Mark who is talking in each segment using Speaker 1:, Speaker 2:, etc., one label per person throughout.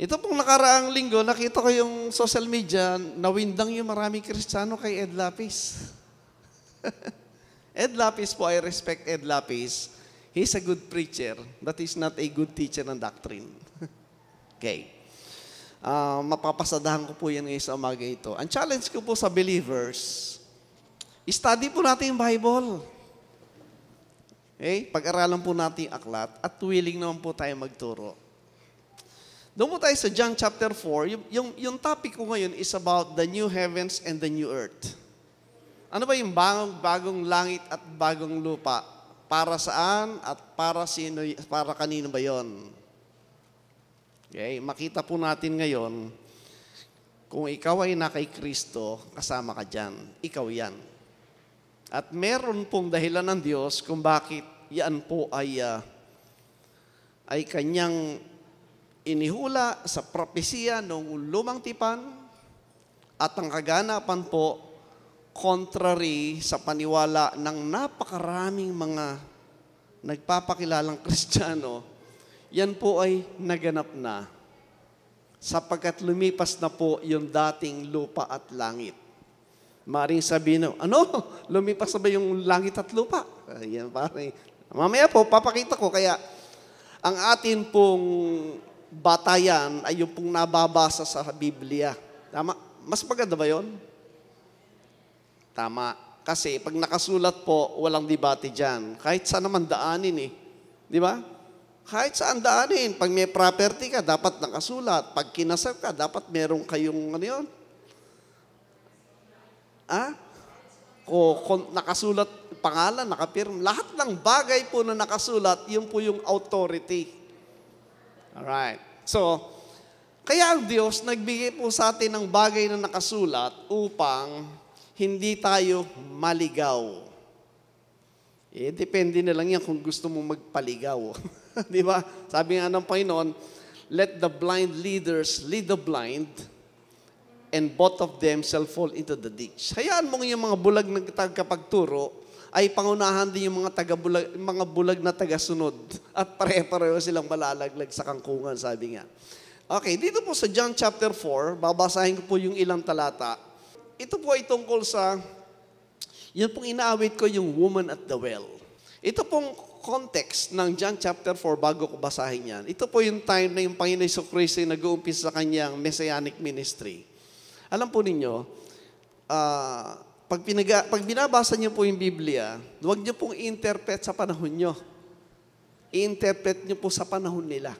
Speaker 1: Ito pong nakaraang linggo, nakita ko yung social media, nawindang yung maraming Kristiyano kay Ed Lapis. Ed Lapis po, I respect Ed Lapis. He's a good preacher, but he's not a good teacher ng doctrine. Okay. Mapapasadahan ko po yan ngayon sa umaga ito. Ang challenge ko po sa believers, study po natin yung Bible. Okay? Pag-aralan po natin yung aklat at willing naman po tayo magturo. Doon po tayo sa John chapter 4. Yung topic ko ngayon is about the new heavens and the new earth. Ano ba yung bagong langit at bagong lupa? Para saan at para kanino ba yon? Okay, makita po natin ngayon, kung ikaw ay na kay Kristo, kasama ka dyan. Ikaw yan. At meron pong dahilan ng Diyos kung bakit yan po ay kanyang inihula sa propesya noong lumang tipan at ang kaganapan po contrary sa paniwala ng napakaraming mga nagpapakilalang Kristiyano, yan po ay naganap na sapagkat lumipas na po yung dating lupa at langit. Maring sabihin, lumipas na ba yung langit at lupa? Yan pare. Mamaya po, papakita ko. Kaya ang atin pong batayan ay yung pong nababasa sa Biblia. Tama? Mas maganda ba yun? Tama. Kasi pag nakasulat po, walang debate dyan. Kahit saan naman daanin eh. Di ba? Kahit saan daanin. Pag may property ka, dapat nakasulat. Pag kinasal ka, dapat meron kayong ano yun? Kung nakasulat pangalan, nakapirm. Lahat ng bagay po na nakasulat, yun po yung authority. Alright. So, kaya ang Diyos nagbigay po sa atin ng bagay na nakasulat upang hindi tayo maligaw. Depende na lang yan kung gusto mo magpaligaw. Di ba? Sabi nga ng Panginoon, let the blind leaders lead the blind and both of them shall fall into the ditch. Hayaan mo yung mga bulag na tagapagturo ay pangunahan din yung mga bulag na tagasunod at pare-pareho silang malalaglag sa kangkungan, sabi nga. Okay, dito po sa John chapter 4, babasahin ko po yung ilang talata. Ito po ay tungkol sa, yun pong inaawit ko yung woman at the well. Ito pong context ng John chapter 4 bago ko basahin yan. Ito po yung time na yung Panginoon Jesucristo ay nag-uumpisa sa kanyang messianic ministry. Alam po ninyo, pag binabasa niyo po yung Biblia, huwag niyo pong i-interpret sa panahon niyo. I-interpret niyo po sa panahon nila.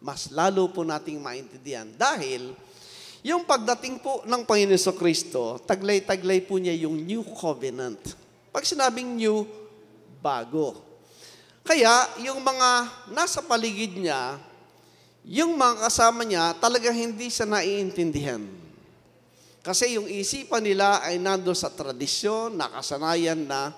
Speaker 1: Mas lalo po nating maintindihan. Dahil, yung pagdating po ng Panginoon Jesucristo, taglay-taglay po niya yung new covenant. Pag sinabing new, bago. Kaya, yung mga nasa paligid niya, yung mga kasama niya, talaga hindi siya naiintindihan. Kasi yung isipan nila ay nando sa tradisyon, nakasanayan na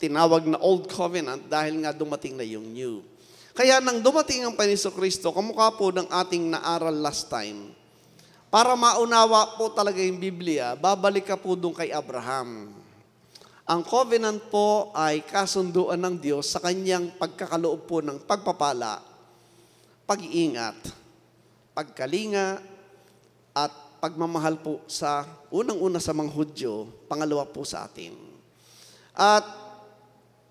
Speaker 1: tinawag na Old Covenant dahil nga dumating na yung New. Kaya nang dumating ang Panginoon Kristo, kamukha po ng ating naaral last time, para maunawa po talaga yung Biblia, babalik ka po doon kay Abraham. Ang covenant po ay kasunduan ng Diyos sa kanyang pagkakaloob po ng pagpapala, pag-iingat, pagkalinga, at pagmamahal po sa unang-una sa mga Hudyo, pangalawa po sa atin. At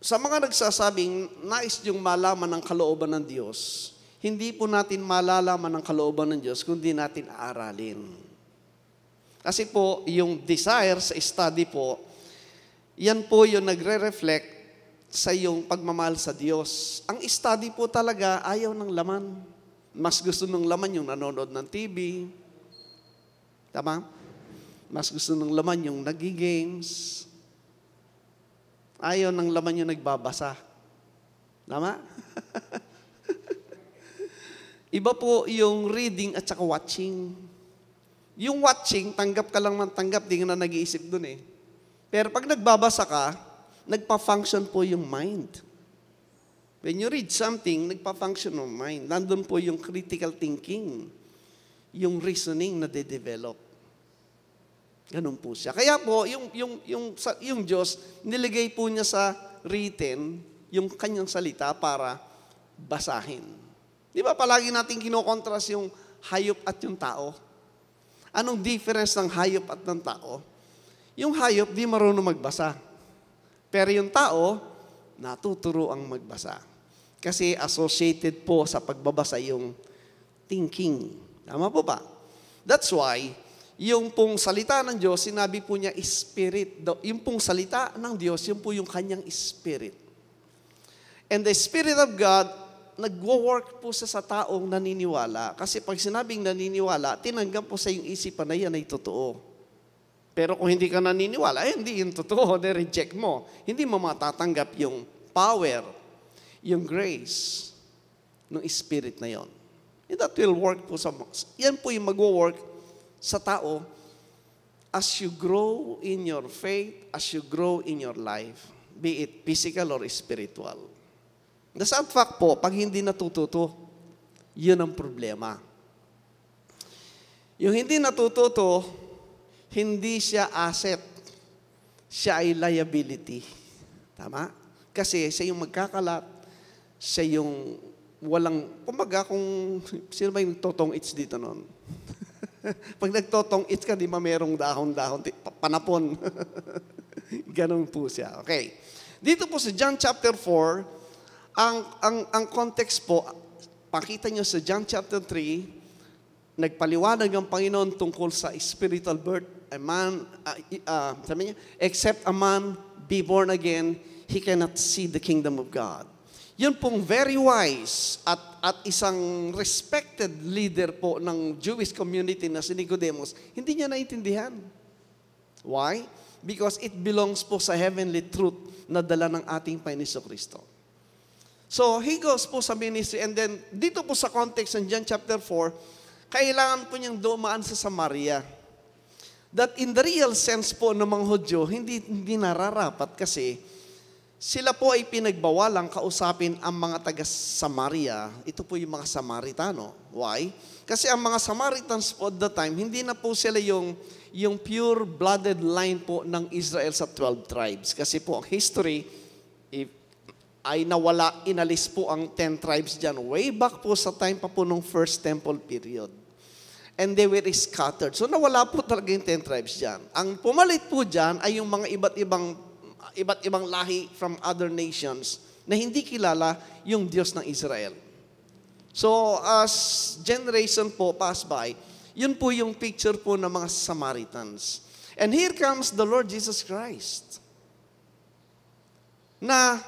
Speaker 1: sa mga nagsasabing nais yung malaman ng kalooban ng Diyos, hindi po natin malalaman ng kalooban ng Diyos kundi natin aaralin. Kasi po, yung desire sa study po, yan po yung nagre-reflect sa yung pagmamahal sa Diyos. Ang study po talaga ayaw ng laman. Mas gusto ng laman yung nanonood ng TV. Tama? Mas gusto ng laman yung nag-games. Ayaw ng laman yung nagbabasa. Tama? Iba po yung reading at saka watching. Yung watching, tanggap ka lang man tanggap, di ka na nag-iisip dun eh. Pero pag nagbabasa ka, nagpa-function po yung mind. When you read something, nagpa-function yung mind. Nandun po yung critical thinking. yung reasoning na de-develop. Ganun po siya. Kaya po, yung Diyos, niligay po niya sa written, yung kanyang salita para basahin. Di ba palagi natin kinokontras yung hayop at yung tao? Anong difference ng hayop at ng tao? Yung hayop, di marunong magbasa. Pero yung tao, natuturo ang magbasa. Kasi associated po sa pagbabasa yung thinking. Tama po ba? That's why, yung pong salita ng Diyos, sinabi po niya, spirit. Yung pong salita ng Diyos, yung po yung kanyang spirit. And the Spirit of God, nagwo-work po sa taong naniniwala. Kasi pag sinabing naniniwala, tinanggap po sa yung isipan na yan ay totoo. Pero kung hindi ka naniniwala, hindi yung totoo, reject mo. Hindi mo matatanggap yung power, yung grace ng Spirit na yon. And that will work po yan po yung magwo-work sa tao as you grow in your faith, as you grow in your life, be it physical or spiritual. The sad fact po, pag hindi natututo, yun ang problema. Yung hindi natututo, hindi siya asset. Siya ay liability. Tama? Kasi siya yung magkakalat, siya yung walang, kumbaga kung, sino ba yung totong its dito noon? Pag nagtotong its ka, di ba merong dahon-dahon, panapon. Ganun po siya. Okay. Dito po sa John chapter 4, ang context po, pakita nyo sa John chapter 3, nagpaliwanag ang Panginoon tungkol sa spiritual birth. A man, sabi niya, except a man be born again, he cannot see the kingdom of God. Yun pong very wise at isang respected leader po ng Jewish community na si Nicodemus, hindi niya naintindihan. Why? Because it belongs po sa heavenly truth na dala ng ating Panginoon Kristo. So, he goes po sa ministry, and then, dito po sa context ng John chapter 4, kailangan po niyang dumaan sa Samaria. That in the real sense po ng mga Hudyo, hindi nararapat kasi sila po ay pinagbawalang kausapin ang mga taga-Samaria. Ito po yung mga Samaritano. Why? Kasi ang mga Samaritans po at the time, hindi na po sila yung pure-blooded line po ng Israel sa 12 tribes. Kasi po, ang history, ay nawala, inalis po ang 10 tribes dyan. Way back po sa time pa po nung First Temple period. And they were scattered. So nawala po talaga yung 10 tribes dyan. Ang pumalit po dyan ay yung mga iba't ibang lahi from other nations na hindi kilala yung Diyos ng Israel. So as generation po pass by, yun po yung picture po ng mga Samaritans. And here comes the Lord Jesus Christ. Na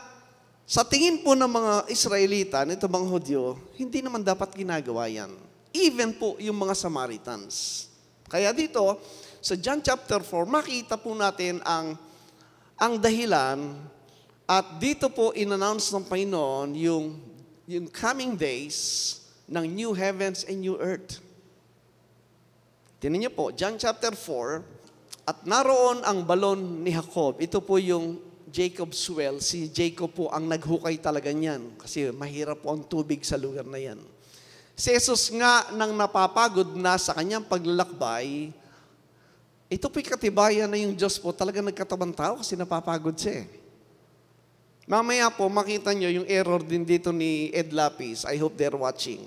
Speaker 1: sa tingin po ng mga Israelita, nito mga Hudyo, hindi naman dapat ginagawa yan. Even po yung mga Samaritans. Kaya dito, sa John chapter 4, makita po natin ang dahilan at dito po in-announce ng Panginoon yung coming days ng new heavens and new earth. Tingnan niyo po, John chapter 4, at naroon ang balon ni Jacob. Ito po yung Jacob's well. Si Jacob po ang naghukay talaga niyan kasi mahirap po ang tubig sa lugar na yan. Si Jesus nga nang napapagod na sa kanyang paglalakbay, ito po'y katibayan na yung Diyos po talaga nagkatabang tao kasi napapagod siya eh. Mamaya po makita nyo yung error din dito ni Ed Lapis. I hope they're watching.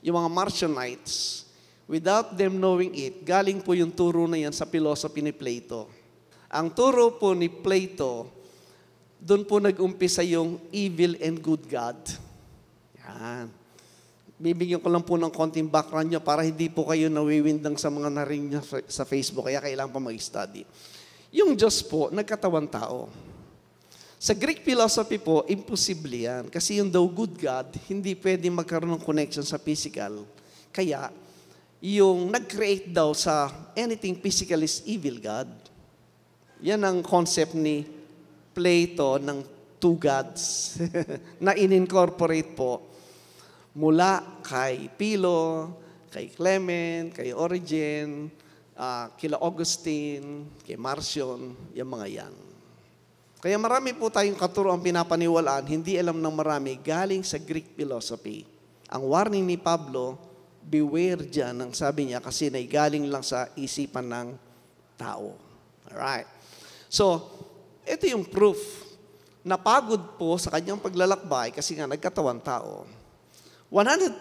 Speaker 1: Yung mga Marcionites, without them knowing it, galing po yung turo na yan sa philosophy ni Plato. Ang turo po ni Plato, doon po nag-umpisa yung evil and good God. Yan. Bibigyan ko lang po ng konting background nyo para hindi po kayo nawiwindang sa mga narinig nyo sa Facebook, kaya kailangan pa mag-study. Yung Diyos po, nagkatawan tao. Sa Greek philosophy po, imposible yan. Kasi yung daw good God, hindi pwede magkaroon ng connection sa physical. Kaya, yung nag-create daw sa anything physical is evil God. Yan ang concept ni Plato ng two gods na in-incorporate po mula kay Philo, kay Clement, kay Origen, kila Augustine, kay Marcion, yung mga yan. Kaya marami po tayong katuroang pinapaniwalaan, hindi alam ng marami, galing sa Greek philosophy. Ang warning ni Pablo, Beware dyan, ang sabi niya, kasi naigaling lang sa isipan ng tao. Alright. So, ito yung proof. Napagod po sa kanyang paglalakbay kasi nga nagkatawan tao. 100%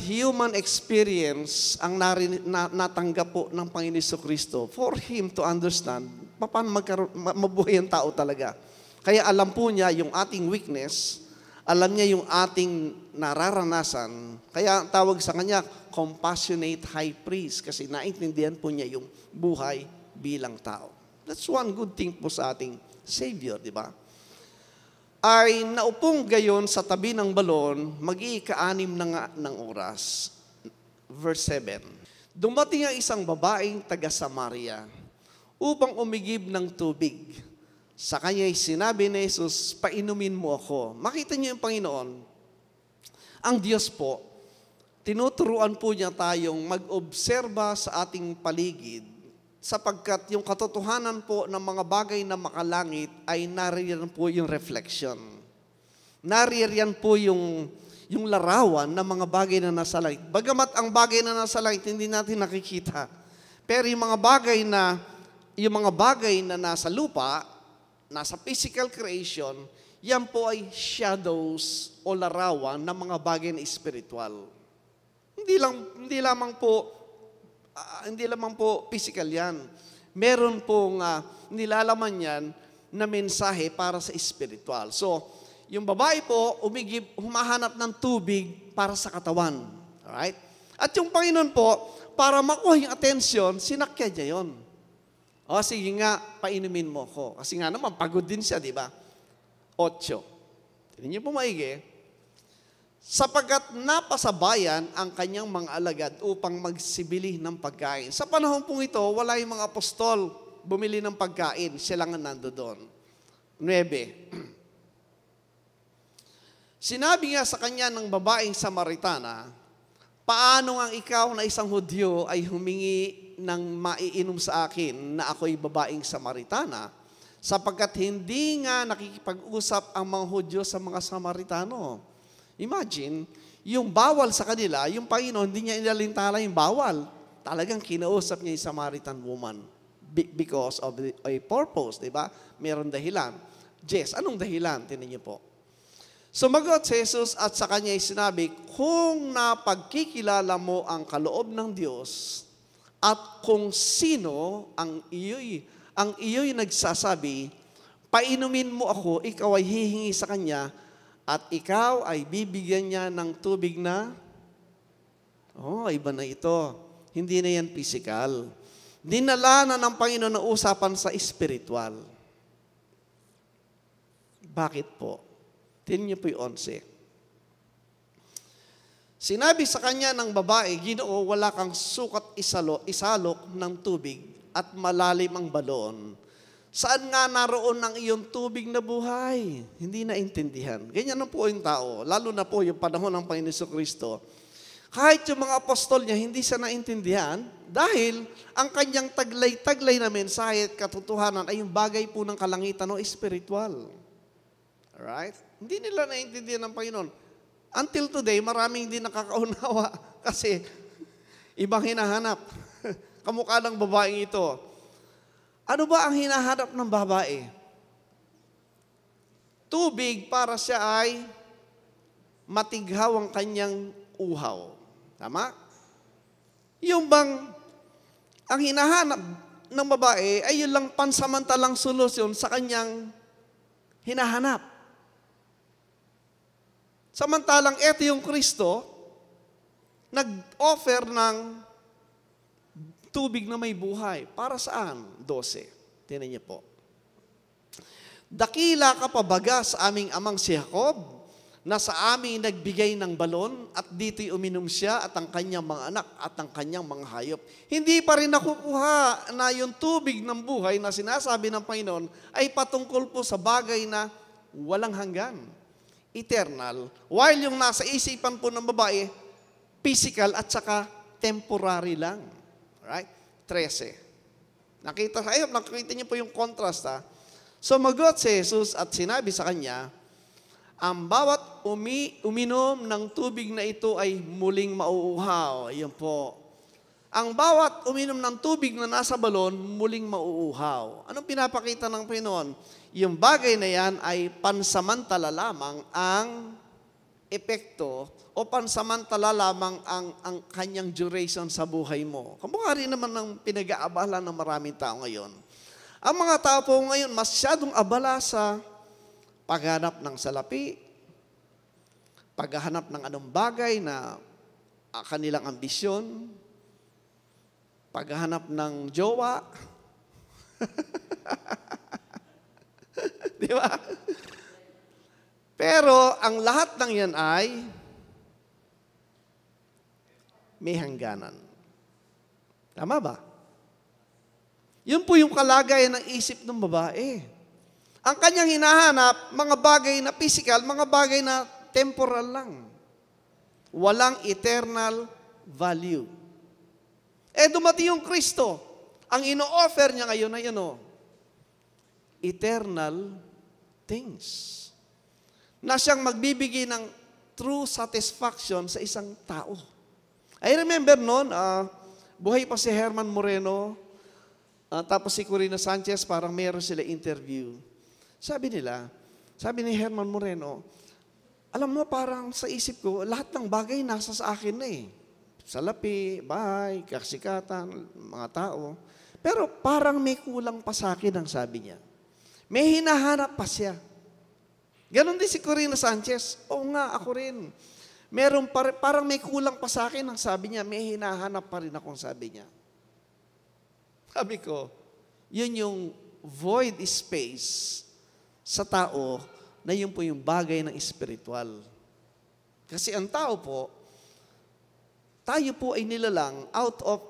Speaker 1: human experience ang natanggap po ng Panginoon Jesucristo for Him to understand paano mabuhay ang tao talaga. Kaya alam po niya yung ating weakness, alam niya yung ating nararanasan. Kaya ang tawag sa kanya, compassionate high priest, kasi naintindihan po niya yung buhay bilang tao. That's one good thing po sa ating Savior, di ba? Ay naupong gayon sa tabi ng balon, mag-iika-anim na nga ng oras. Verse 7. Dumating ang isang babaeng taga-Samaria upang umigib ng tubig. Sa kanya'y sinabi ni Jesus, painumin mo ako. Makita niyo yung Panginoon. Ang Diyos po, tinuturuan po niya tayong mag-obserba sa ating paligid sapagkat yung katotohanan po ng mga bagay na makalangit ay nariyan po yung reflection. Nariyan po yung larawan ng mga bagay na nasa langit. Bagamat ang bagay na nasa langit, hindi natin nakikita. Pero yung mga bagay na nasa lupa, nasa physical creation, yan po ay shadows o larawan ng mga bagay na spiritual. Hindi lamang po physical yan. Meron pong nilalaman yan na mensahe para sa spiritual. So, yung babae po, humahanap ng tubig para sa katawan. Alright? At yung Panginoon po, para makuha yung atensyon, sinakyan niya yun. O, sige nga, painumin mo ko. Kasi nga naman, pagod din siya, di ba? 8. Tignan niyo po maigi. Sapagkat napasabayan ang kanyang mga alagad upang magsibili ng pagkain. Sa panahon pong ito, wala yung mga apostol bumili ng pagkain. Siya lang ang nandoon. 9. Sinabi nga sa kanya ng babaeng Samaritana, paano nga ikaw na isang Hudyo ay humingi ng maiinom sa akin na ako'y babaeng Samaritana, sapagkat hindi nga nakikipag-usap ang mga Hudyo sa mga Samaritano. Imagine, yung bawal sa kanila, yung Panginoon, hindi niya inalintala yung bawal. Talagang kinausap niya yung Samaritan woman because of a purpose, di ba? Meron dahilan. Jess, anong dahilan? Tinan niyo po. Sumagot si Jesus at sa kanya ay sinabi, kung napagkikilala mo ang kaloob ng Diyos at kung sino ang iyo'y nagsasabi, painumin mo ako, ikaw ay hihingi sa kanya at ikaw ay bibigyan niya ng tubig na, iba na ito. Hindi na yan physical. Dinala na ng Panginoon na usapan sa spiritual. Bakit po? Tingnan niyo po yung 11. Sinabi sa kanya ng babae, Ginoo, wala kang sukat isalok ng tubig at malalim ang balon. Saan nga naroon ang iyong tubig na buhay? Hindi naintindihan. Ganyan na po yung tao, lalo na po yung panahon ng Panginoon Jesucristo. Kahit yung mga apostol niya, hindi siya naintindihan dahil ang kanyang taglay-taglay na mensahe at katotohanan ay yung bagay po ng kalangitan o spiritual. Alright? Hindi nila naintindihan ng Panginoon. Until today, maraming hindi nakakaunawa kasi ibang hinahanap. Kamukha ng babaeng ito. Ano ba ang hinahanap ng babae? Tubig para siya ay matighaw ang kanyang uhaw. Tama? Yung bang ang hinahanap ng babae ay yun lang pansamantalang solusyon sa kanyang hinahanap. Samantalang eto yung Kristo, nag-offer ng tubig na may buhay. Para saan? 12. Tingnan niyo po. Dakila ka pa baga sa aming amang si Jacob, na sa amin nagbigay ng balon, at dito'y uminom siya at ang kanyang mga anak at ang kanyang mga hayop. Hindi pa rin nakukuha na yung tubig ng buhay na sinasabi ng Panginoon ay patungkol po sa bagay na walang hanggan. Eternal. While yung nasa isipan po ng babae, physical at saka temporary lang. Right? 13. Nakita niyo po yung contrast, ha? Sumagot si Jesus at sinabi sa kanya, ang bawat uminom ng tubig na ito ay muling mauuhaw. Ayun po. Ang bawat uminom ng tubig na nasa balon, muling mauuhaw. Anong pinapakita ng Panginoon? Yung bagay na yan ay pansamantala lamang ang epekto o pansamantala lamang ang kanyang duration sa buhay mo. Kamukha rin naman ng pinag-aabala ng maraming tao ngayon. Ang mga tao po ngayon masyadong abala sa paghanap ng salapi, paghahanap ng anong bagay na kanilang ambisyon, paghahanap ng jowa. Di ba? Pero ang lahat ng yan ay may hangganan. Tama ba? Yun po yung kalagayan ng isip ng babae. Ang kanyang hinahanap, mga bagay na physical, mga bagay na temporal lang. Walang eternal value. Dumating yung Kristo. Ang ino-offer niya ngayon ay eternal things. Na siyang magbibigay ng true satisfaction sa isang tao. I remember noon, buhay pa si Herman Moreno, tapos si Corina Sanchez, parang meron sila interview. Sabi ni Herman Moreno, alam mo, parang sa isip ko, lahat ng bagay nasa sa akin na eh. Salapi, bahay, kasikatan, mga tao. Pero parang may kulang pa sa akin, ang sabi niya. May hinahanap pa siya. Ganon din si Corina Sanchez. Oo nga, ako rin. Parang may kulang pa sa akin, ang sabi niya. May hinahanap pa rin akong sabi niya. Sabi ko, yun yung void space sa tao na yun po yung bagay ng spiritual. Kasi ang tao po, tayo po ay nilalang out of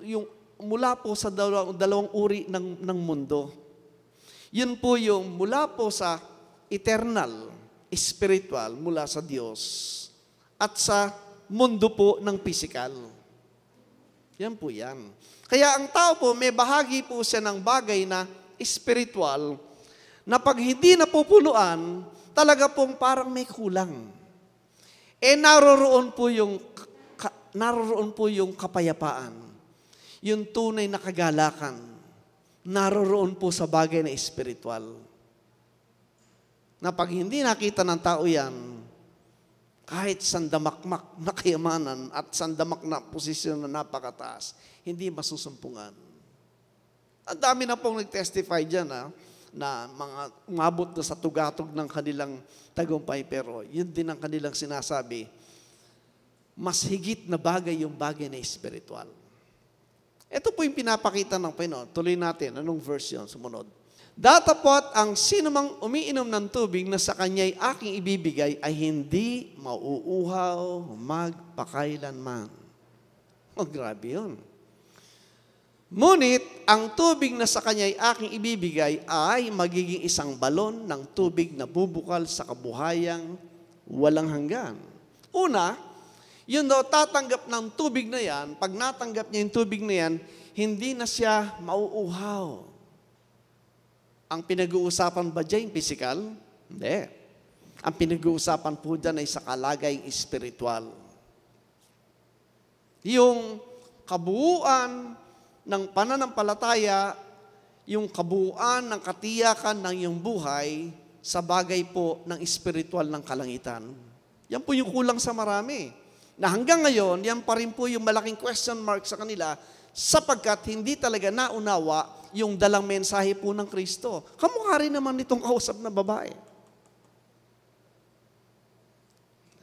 Speaker 1: yung mula po sa dalawang uri ng mundo. Yun po yung mula po sa eternal, spiritual, mula sa Diyos, at sa mundo po ng physical. Yan po yan. Kaya ang tao po, may bahagi po siya ng bagay na spiritual, na pag hindi napupunuan, talaga pong parang may kulang. Naroroon po yung kapayapaan, yung tunay na kagalakan, naroroon po sa bagay na espiritual. Na pag hindi nakita ng tao yan, kahit sandamakmak na kayamanan at sandamak na posisyon na napakataas, hindi masusumpungan. Ang dami na pong nag-testify dyan, na mga umabot na sa tugatog ng kanilang tagumpay, pero yun din ang kanilang sinasabi, mas higit na bagay yung bagay na espiritual. Ito po yung pinapakita ng Panginoon. Tuloy natin. Anong verse yun? Sumunod. Datapot ang sinumang umiinom ng tubig na sa kanya'y aking ibibigay ay hindi mauuhaw magpakailanman. Grabe yun. Ngunit, ang tubig na sa kanya'y aking ibibigay ay magiging isang balon ng tubig na bubukal sa kabuhayang walang hanggan. Una, yun daw tatanggap ng tubig na yan, pag natanggap niya yung tubig na yan, hindi na siya mauuhaw. Ang pinag-uusapan ba dyan, physical? Hindi. Ang pinag-uusapan po dyan ay sa kalagay spiritual. Yung kabuuan ng pananampalataya, yung kabuuan ng katiyakan ng iyong buhay sa bagay po ng spiritual ng kalangitan. Yan po yung kulang sa marami. Na hanggang ngayon, yan pa rin po yung malaking question mark sa kanila sapagkat hindi talaga naunawa yung dalang mensahe po ng Kristo. Kamukha rin naman nitong kausap na babae.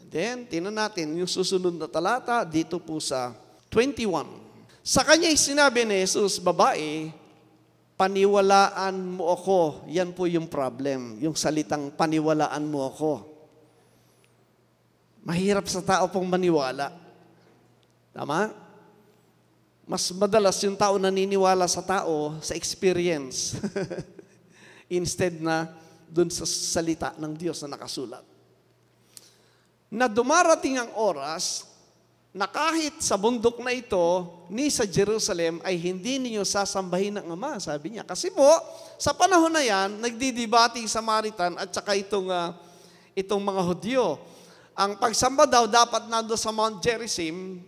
Speaker 1: Then, tingnan natin yung susunod na talata dito po sa 21. Sa kanya'y sinabi ni Jesus, babae, paniwalaan mo ako. Yan po yung problem, yung salitang paniwalaan mo ako. Mahirap sa tao pong maniwala. Tama? Mas madalas yung tao naniniwala sa tao sa experience instead na dun sa salita ng Diyos na nakasulat. Na dumarating ang oras na kahit sa bundok na ito, ni sa Jerusalem, ay hindi ninyo sasambahin ng Ama, sabi niya. Kasi po, sa panahon na yan, nagdidibati Samaritan at saka itong mga Hudyo. Ang pagsamba daw dapat nando sa Mount Gerizim,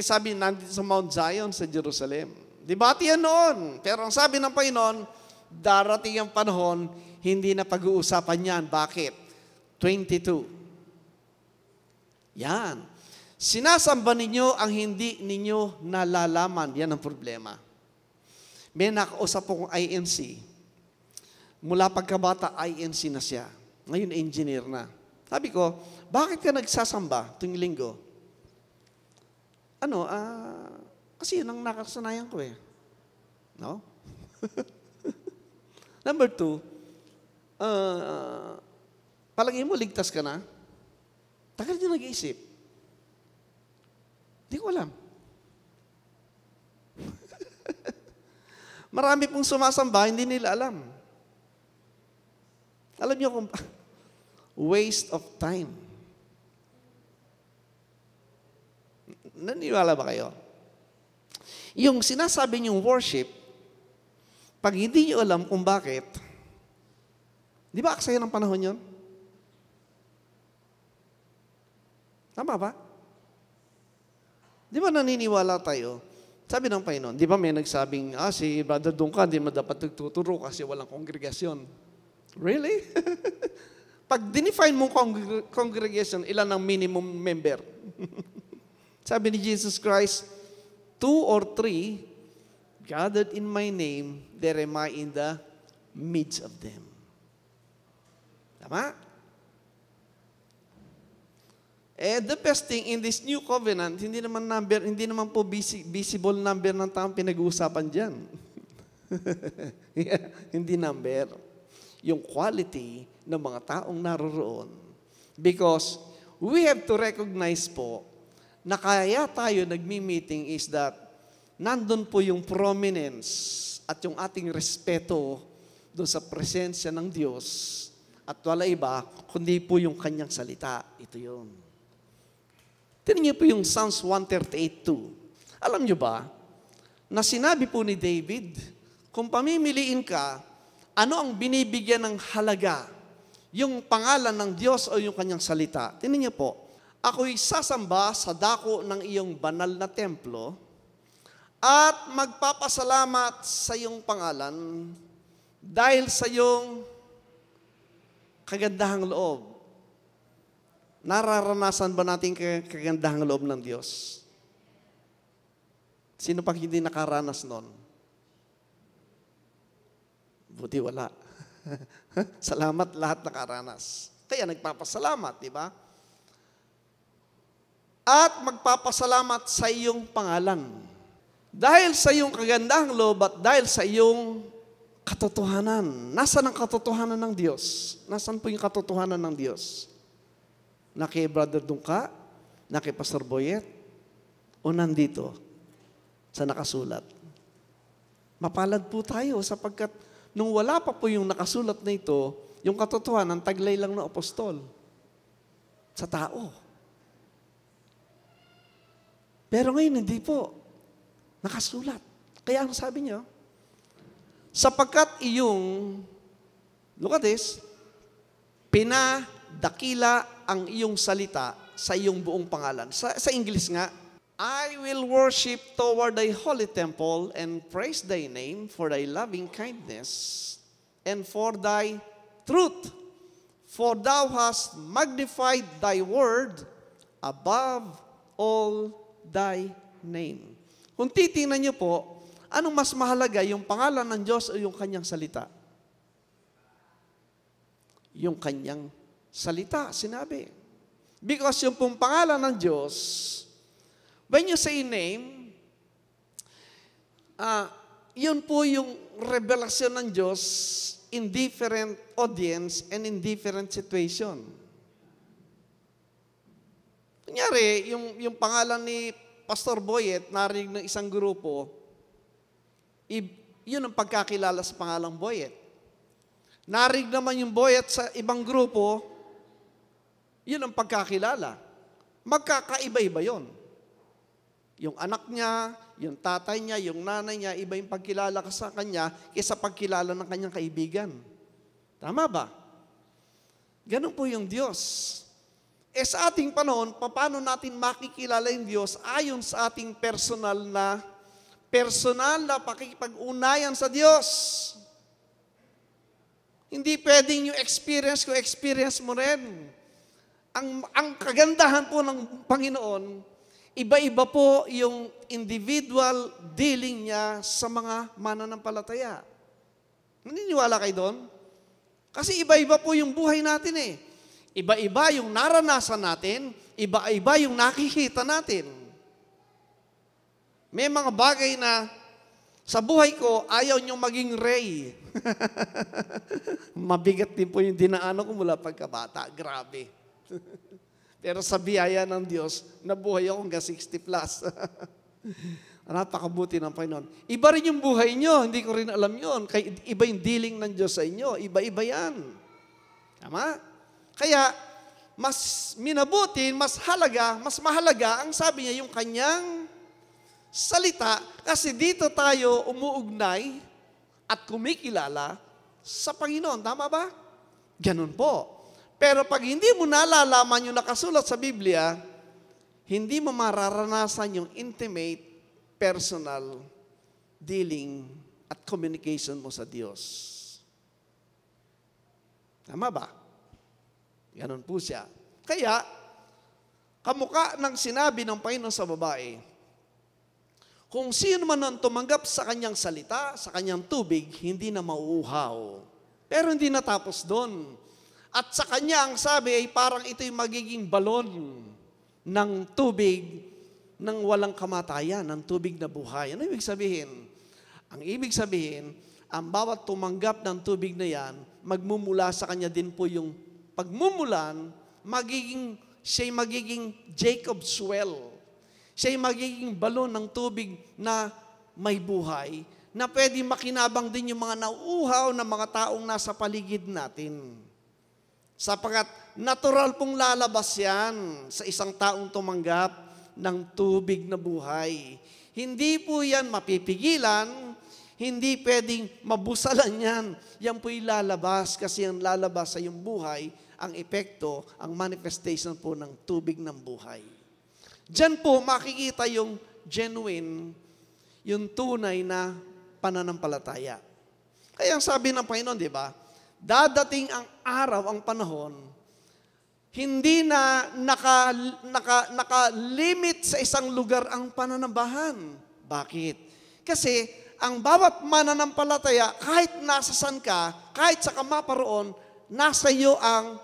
Speaker 1: sabi nandito sa Mount Zion sa Jerusalem. Debate yan noon. Pero ang sabi ng Panginoon, darating ang panahon, hindi na pag-uusapan yan. Bakit? 22. Yan. Sinasamba ninyo ang hindi ninyo nalalaman. Yan ang problema. May nakausap akong INC. Mula pagkabata, INC na siya. Ngayon, engineer na. Sabi ko, bakit ka nagsasamba tuwing linggo? Kasi yun ang nakasanayan ko eh. No? Number 2, palagi mo, ligtas ka na? Tagal niyo nag-iisip. Hindi ko alam. Marami pong sumasamba, hindi nila alam. Alam niyo kung waste of time. Naniwala ba kayo? Yung sinasabi niyong worship, pag hindi niyo alam kung bakit, di ba aksaya ng panahon yun? Tama ba? Di ba naniniwala tayo? Sabi ng Panginoon, di ba may nagsabing, si Brother Duncan, di mo dapat nagtuturo kasi walang kongregasyon. Really? Pag dinefine mong congregation, ilan ang minimum member? Sabi ni Jesus Christ, 2 or 3 gathered in my name, there am I in the midst of them. Tama? The best thing in this new covenant, hindi naman po visible number ng taong pinag-uusapan dyan. Hindi number. Yung quality ng mga taong naroroon. Because we have to recognize po na kaya tayo nagmi-meeting is that nandun po yung prominence at yung ating respeto doon sa presensya ng Diyos at wala iba, kundi po yung kanyang salita. Ito yun. Tignan niyo po yung Psalms 138:2. Alam niyo ba, na sinabi po ni David, kung pamimiliin ka, ano ang binibigyan ng halaga? Yung pangalan ng Diyos o yung kanyang salita? Tignan niyo po, ako'y sasamba sa dako ng iyong banal na templo at magpapasalamat sa iyong pangalan dahil sa iyong kagandahang loob. Nararanasan ba natin kagandahang loob ng Diyos? Sino pag hindi nakaranas nun? Buti wala. Salamat lahat nakaranas. Kaya nagpapasalamat, di ba? At magpapasalamat sa iyong pangalan. Dahil sa iyong kagandahang loob at dahil sa iyong katotohanan. Nasaan ang katotohanan ng Diyos? Nasaan po yung katotohanan ng Diyos? Na kay Brother Dungka? Na kay Pastor Boyet? O nandito? Sa nakasulat? Mapalad po tayo sapagkat nung wala pa po yung nakasulat na ito, yung katotohanan, taglay lang ng apostol sa tao. Pero ngayon, hindi po. Nakasulat. Kaya ang sabi niyo, sapagkat iyong, look at this, pinadakila ang iyong salita sa iyong buong pangalan. Sa English nga, I will worship toward thy holy temple and praise thy name for thy loving kindness and for thy truth. For thou hast magnified thy word above all thy name. Kung titingnan niyo po, anong mas mahalaga, yung pangalan ng Diyos o yung kanyang salita? Yung kanyang salita, sinabi. Because yung pong pangalan ng Diyos, when you say name, yun po yung revelasyon ng Diyos in different audience and in different situation. Kunyari, yung pangalan ni Pastor Boyet, narinig ng isang grupo, yun ang pagkakilala sa pangalang Boyet. Narinig naman yung Boyet sa ibang grupo, yun ang pagkakilala. Magkakaiba-iba yun. Yung anak niya, yung tatay niya, yung nanay niya, iba yung pagkilala ka sa kanya kaysa pagkilala ng kanyang kaibigan. Tama ba? Ganun po yung Diyos. Sa ating panahon, paano natin makikilala yung Diyos ayon sa ating personal na pakikipag-unayan sa Diyos. Hindi pwedeng yung experience ko, experience mo rin. Ang kagandahan po ng Panginoon, iba-iba po yung individual dealing niya sa mga mananampalataya. Naniniwala kayo doon? Kasi iba-iba po yung buhay natin eh. Iba-iba yung naranasan natin, iba-iba yung nakikita natin. May mga bagay na sa buhay ko, ayaw niyong maging Ray. Mabigat din po yung dinaanan ko mula pagkabata. Grabe. Pero sa biyaya ng Diyos, nabuhay ako hanggang 60 plus. Napakabuti ng Panginoon. Iba rin yung buhay nyo. Hindi ko rin alam yun. Iba yung dealing ng Diyos sa inyo. Iba-iba yan. Tama? Kaya, mas minabuti, mas mahalaga, ang sabi niya, yung kanyang salita, kasi dito tayo umuugnay at kumikilala sa Panginoon. Tama ba? Ganun po. Pero pag hindi mo nalalaman yung nakasulat sa Biblia, hindi mo mararanasan yung intimate, personal dealing at communication mo sa Diyos. Tama ba? Ganon po siya. Kaya, kamukha ng sinabi ng Panginoon sa babae, kung sino man ang tumanggap sa kanyang salita, sa kanyang tubig, hindi na mauuhaw. Pero hindi natapos doon. At sa kanya ang sabi ay parang ito yung magiging balon ng tubig ng walang kamatayan, ng tubig na buhay. Ano ibig sabihin? Ang ibig sabihin, ang bawat tumanggap ng tubig na yan, magmumula sa kanya din po yung pagmumulan, siya'y magiging Jacob's well. Siya'y magiging balon ng tubig na may buhay, na pwede makinabang din yung mga nauuhaw na mga taong nasa paligid natin. Sapagkat natural pong lalabas yan sa isang taong tumanggap ng tubig na buhay. Hindi po yan mapipigilan, hindi pwedeng mabusalan yan. Yan po'y lalabas kasi ang lalabas sa iyong buhay, ang epekto, ang manifestation po ng tubig ng buhay. Diyan po makikita yung genuine, yung tunay na pananampalataya. Kaya ang sabi ng Panginoon, di ba? Dadating ang araw, ang panahon, hindi na naka-limit sa isang lugar ang pananambahan. Bakit? Kasi ang bawat mananampalataya, kahit nasa san ka, kahit sa kamaparoon, nasa iyo ang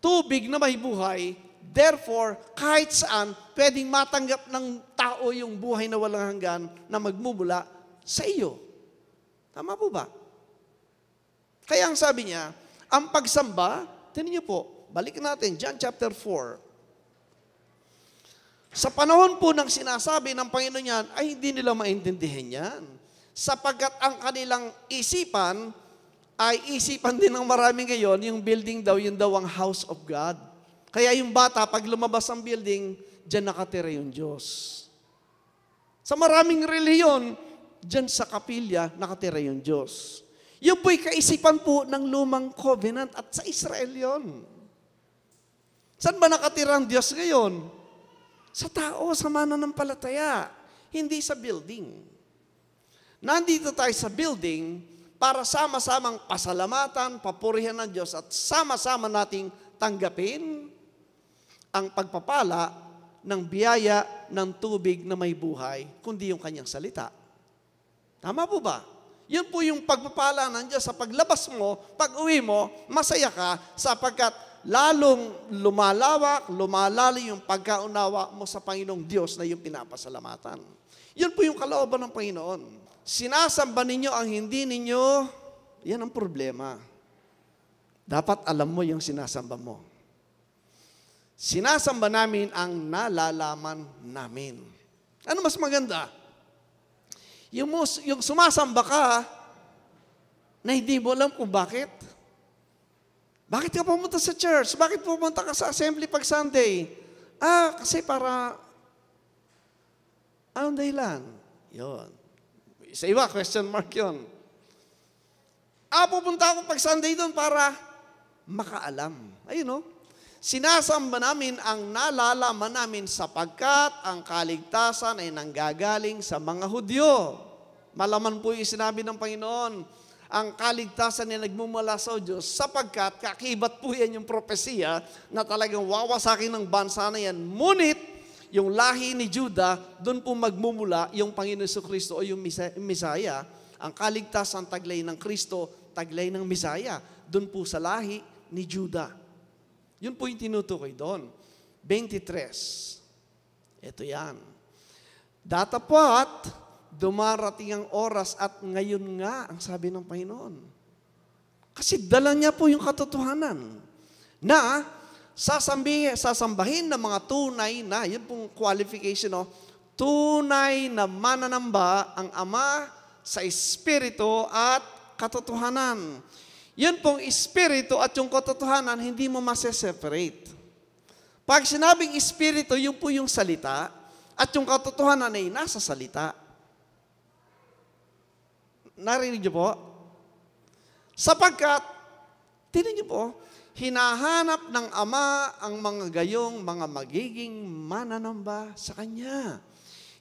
Speaker 1: tubig na may buhay. Therefore, kahit saan, pwedeng matanggap ng tao yung buhay na walang hanggan na magmumula sa iyo. Tama po ba? Kaya ang sabi niya, ang pagsamba, tinan niyo po, balik natin, John chapter 4. Sa panahon po ng sinasabi ng Panginoon yan, ay hindi nila maintindihan yan. Sapagkat ang kanilang isipan, ay isipan din ng marami ngayon, yung building daw, yun daw ang house of God. Kaya yung bata, pag lumabas ang building, dyan nakatira yung Diyos. Sa maraming reliyon, dyan sa kapilya, nakatira yung Diyos. Yung po'y kaisipan po ng lumang covenant at sa Israel yon. Saan ba nakatira ang Diyos ngayon? Sa tao, sa mananampalataya, hindi sa building. Nandito tayo sa building para sama-samang pasalamatan, papurihan ng Diyos at sama-sama nating tanggapin ang pagpapala ng biyaya ng tubig na may buhay, kundi yung kanyang salita. Tama po ba? Yun po yung pagpapala ng Diyos sa paglabas mo, pag-uwi mo, masaya ka sapagkat lalong lumalawak, lumalalim yung pagkaunawa mo sa Panginoong Diyos na yung pinapasalamatan. Yun po yung kalooban ng Panginoon. Sinasamba ninyo ang hindi ninyo, yan ang problema. Dapat alam mo yung sinasamba mo. Sinasamba namin ang nalalaman namin. Ano mas maganda? Yung sumasamba ka na hindi mo alam kung bakit. Bakit ka pumunta sa church? Bakit pumunta ka sa assembly pag Sunday? Kasi para, anong dahilan? Yun. Sa iba, question mark yun. Pupunta ako pag Sunday doon para makaalam. Ayun o. Sinasamba namin ang nalalaman namin sapagkat ang kaligtasan ay nanggagaling sa mga Hudyo. Malaman po yung sinabi ng Panginoon, ang kaligtasan ay nagmumula sa Diyos sapagkat kakibat po yan yung propesiya na talagang wawasakin ng bansa na yan. Ngunit, yung lahi ni Juda, doon po magmumula yung Panginoon Jesucristo o yung Misaya. Ang kaligtasan taglay ng Kristo, taglay ng Misaya. Doon po sa lahi ni Juda. Yun po yung tinutukoy doon. 23. Ito yan. Datapwat, dumarating ang oras at ngayon nga, ang sabi ng Panginoon. Kasi dala niya po yung katotohanan na sasambahin ng mga tunay na, yun pong qualification, no? Tunay na mananamba ang Ama sa Espiritu at katotohanan. Yun pong Espiritu at yung katotohanan, hindi mo maseseparate. Pag sinabing Espiritu, yun po yung salita, at yung katotohanan ay nasa salita. Narinig niyo po? Sapagkat, tinan niyo po, hinahanap ng Ama ang mga gayong mga magiging mananamba sa Kanya.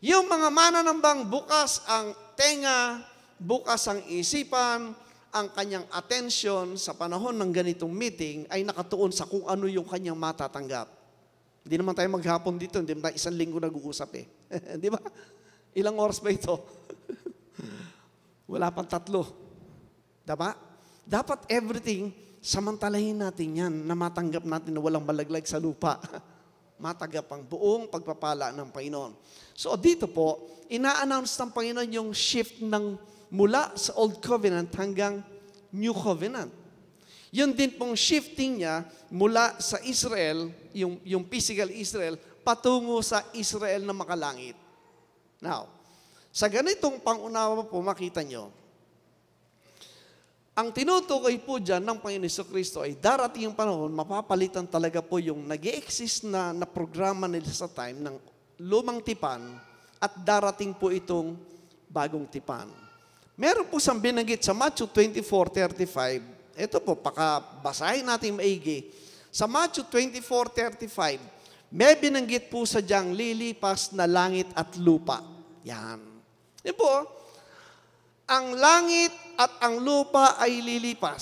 Speaker 1: Yung mga mananambang bukas ang tenga, bukas ang isipan, ang kanyang attention sa panahon ng ganitong meeting ay nakatuon sa kung ano yung kanyang matatanggap. Hindi naman tayo maghapon dito, hindi naman tayo isang linggo nag-uusap eh. Di ba? Ilang oras ba ito? Wala pang 3. Diba? Dapat everything, samantalahin natin yan na matanggap natin na walang malaglag sa lupa. Matanggap ang buong pagpapala ng Panginoon. So dito po, ina-announce ng Panginoon yung shift ng mula sa Old Covenant hanggang New Covenant. Yun din pong shifting niya mula sa Israel, yung physical Israel, patungo sa Israel na makalangit. Now, sa ganitong pangunawa po, makita nyo, ang tinutukoy po dyan ng Panginoon Jesucristo ay darating yung panahon, mapapalitan talaga po yung nag-i-exist na programa nila sa time ng lumang tipan at darating po itong bagong tipan. Meron po siyang binanggit sa Matthew 24:35. Ito po, pakabasahin natin maigi. Sa Matthew 24:35, may binanggit po sa diyang lilipas na langit at lupa. Yan. Yan po, ang langit at ang lupa ay lilipas.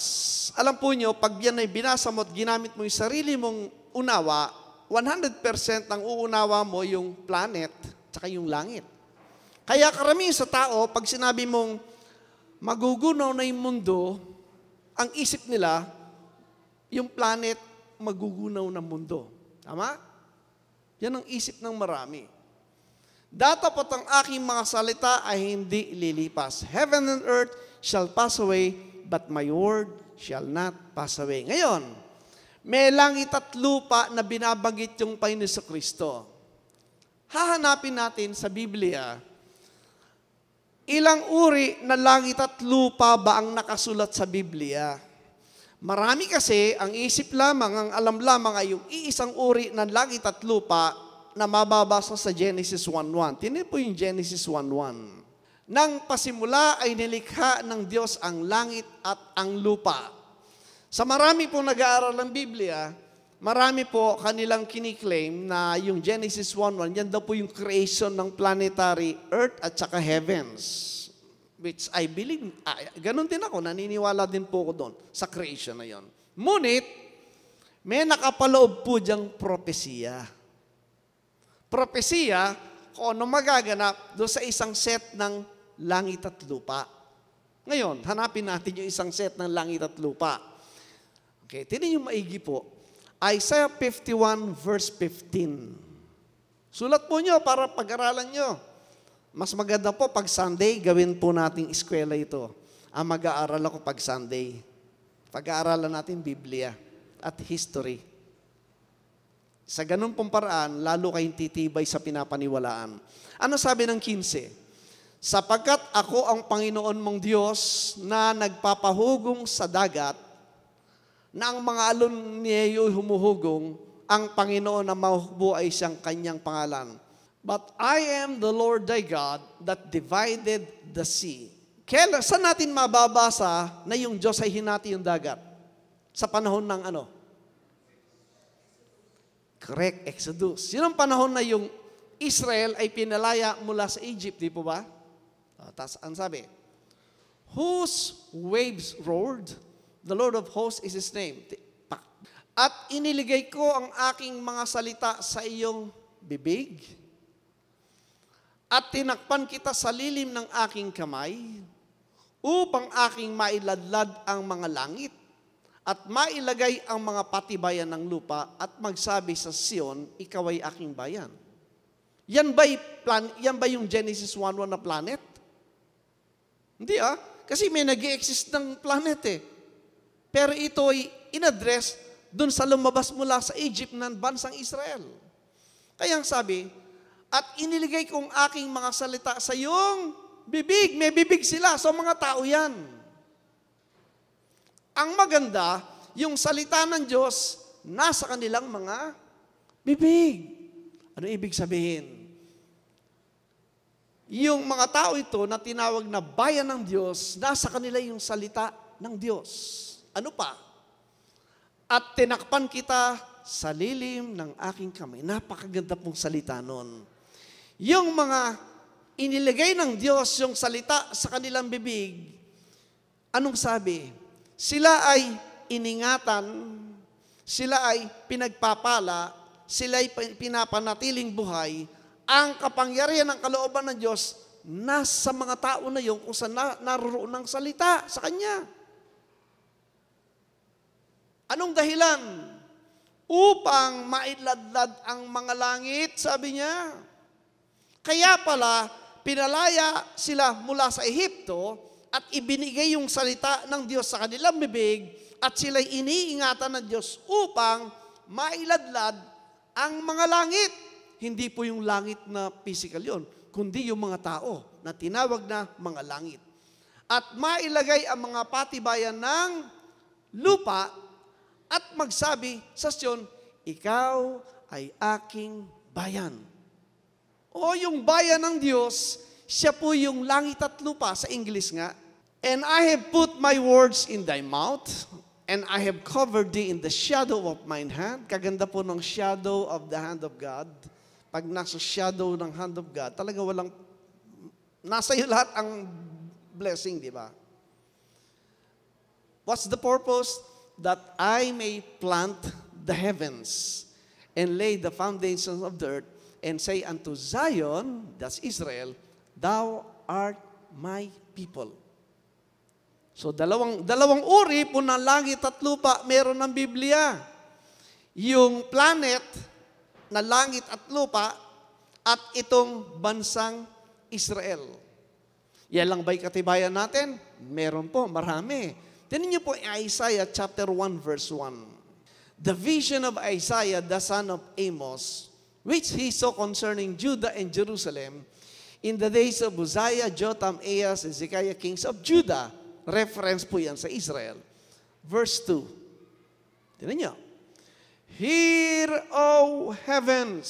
Speaker 1: Alam po nyo, pag yan ay binasa mo at ginamit mo yung sarili mong unawa, 100% ang uunawa mo yung planet tsaka yung langit. Kaya karamihan sa tao, pag sinabi mong magugunaw na yung mundo, ang isip nila, yung planet magugunaw ng mundo. Tama? Yan ang isip ng marami. Datapot ang aking mga salita ay hindi lilipas. Heaven and earth shall pass away, but my word shall not pass away. Ngayon, may langit at lupa na binabanggit yung Panginoon Jesucristo. Hahanapin natin sa Biblia, ilang uri na langit at lupa ba ang nakasulat sa Biblia? Marami kasi, ang isip lamang, ang alam lamang ay yung iisang uri ng langit at lupa na mababasa sa Genesis 1:1. Tingnan po yung Genesis 1:1. Nang pasimula ay nilikha ng Diyos ang langit at ang lupa. Sa marami pong nag-aaral ng Biblia, marami po kanilang kiniklaim na yung Genesis 1:1, yan daw po yung creation ng planetary earth at saka heavens. Which I believe, ganun din ako, naniniwala din po ako doon sa creation na yon. Ngunit, may nakapaloob po diyang propesiya. Propesiya kung ano magaganap doon sa isang set ng langit at lupa. Ngayon, hanapin natin yung isang set ng langit at lupa. Okay, tinan yung maigi po. Isaiah 51 verse 15. Sulat po nyo para pag-aralan nyo. Mas maganda po pag Sunday, gawin po nating eskwela ito. Ang mag-aaral ako pag Sunday. Pag-aaralan natin Biblia at history. Sa ganun pong paraan, lalo kayong titibay sa pinapaniwalaan. Ano sabi ng 15? Sapagkat ako ang Panginoon mong Diyos na nagpapahugong sa dagat, na ang mga alon niyayo'y humuhugong, ang Panginoon na mahubo ay siyang kanyang pangalan. But I am the Lord thy God that divided the sea. Saan natin mababasa na yung Diyos ay hinati yung dagat? Sa panahon ng ano? Correct, Exodus. Yun ang panahon na yung Israel ay pinalaya mula sa Egypt, di po ba? Tapos ang sabi, whose waves roared, the Lord of hosts is His name. At iniligay ko ang aking mga salita sa iyong bibig, at tinakpan kita sa lilim ng aking kamay, upang aking mailadlad ang mga langit, at mailagay ang mga patibayan ng lupa, at magsabi sa Sion, ikaw ay aking bayan. Yan ba yung Genesis 1:1 na planet? Hindi kasi may nag-i-exist ng planet Pero ito ay in-address dun sa lumabas mula sa Egypt ng bansang Israel. Kaya ang sabi, at iniligay kong aking mga salita sa iyong bibig. May bibig sila. So mga tao yan. Ang maganda, yung salita ng Diyos nasa kanilang mga bibig. Ano ibig sabihin? Yung mga tao ito na tinawag na bayan ng Diyos, nasa kanila yung salita ng Diyos. Ano pa? At tinakpan kita sa lilim ng aking kamay. Napakaganda pong salita nun. Yung mga inilagay ng Diyos yung salita sa kanilang bibig, anong sabi? Sila ay iningatan, sila ay pinagpapala, sila ay pinapanatiling buhay. Ang kapangyarihan ng kalooban ng Diyos nasa mga tao na yun kung saan naroon ng salita sa Kanya. Anong dahilan? Upang mailadlad ang mga langit, sabi niya. Kaya pala, pinalaya sila mula sa Ehipto at ibinigay yung salita ng Diyos sa kanilang bibig at sila'y iniingatan ng Diyos upang mailadlad ang mga langit. Hindi po yung langit na physical yon, kundi yung mga tao na tinawag na mga langit. At mailagay ang mga patibayan ng lupa at magsabi sa Sion, ikaw ay aking bayan. O yung bayan ng Diyos, siya po yung langit at lupa sa English nga. And I have put my words in thy mouth, and I have covered thee in the shadow of mine hand. Kaganda po ng shadow of the hand of God. Pag nasa shadow ng hand of God, talaga walang, nasa iyo lahat ang blessing, di ba? What's the purpose? That I may plant the heavens and lay the foundations of the earth and say unto Zion, that's Israel, thou art my people. So dalawang uri po ng langit at lupa meron ng Biblia. Yung planet na langit at lupa at itong bansang Israel. Yan lang ba'y katibayan natin? Meron po, marami. Tingnan niyo po Isaiah chapter 1 verse 1. The vision of Isaiah, the son of Amos, which he saw concerning Judah and Jerusalem in the days of Uzziah, Jotham, Ahaz, and Hezekiah, kings of Judah. Reference po yan sa Israel. Verse 2. Tingnan niyo. Hear, O heavens,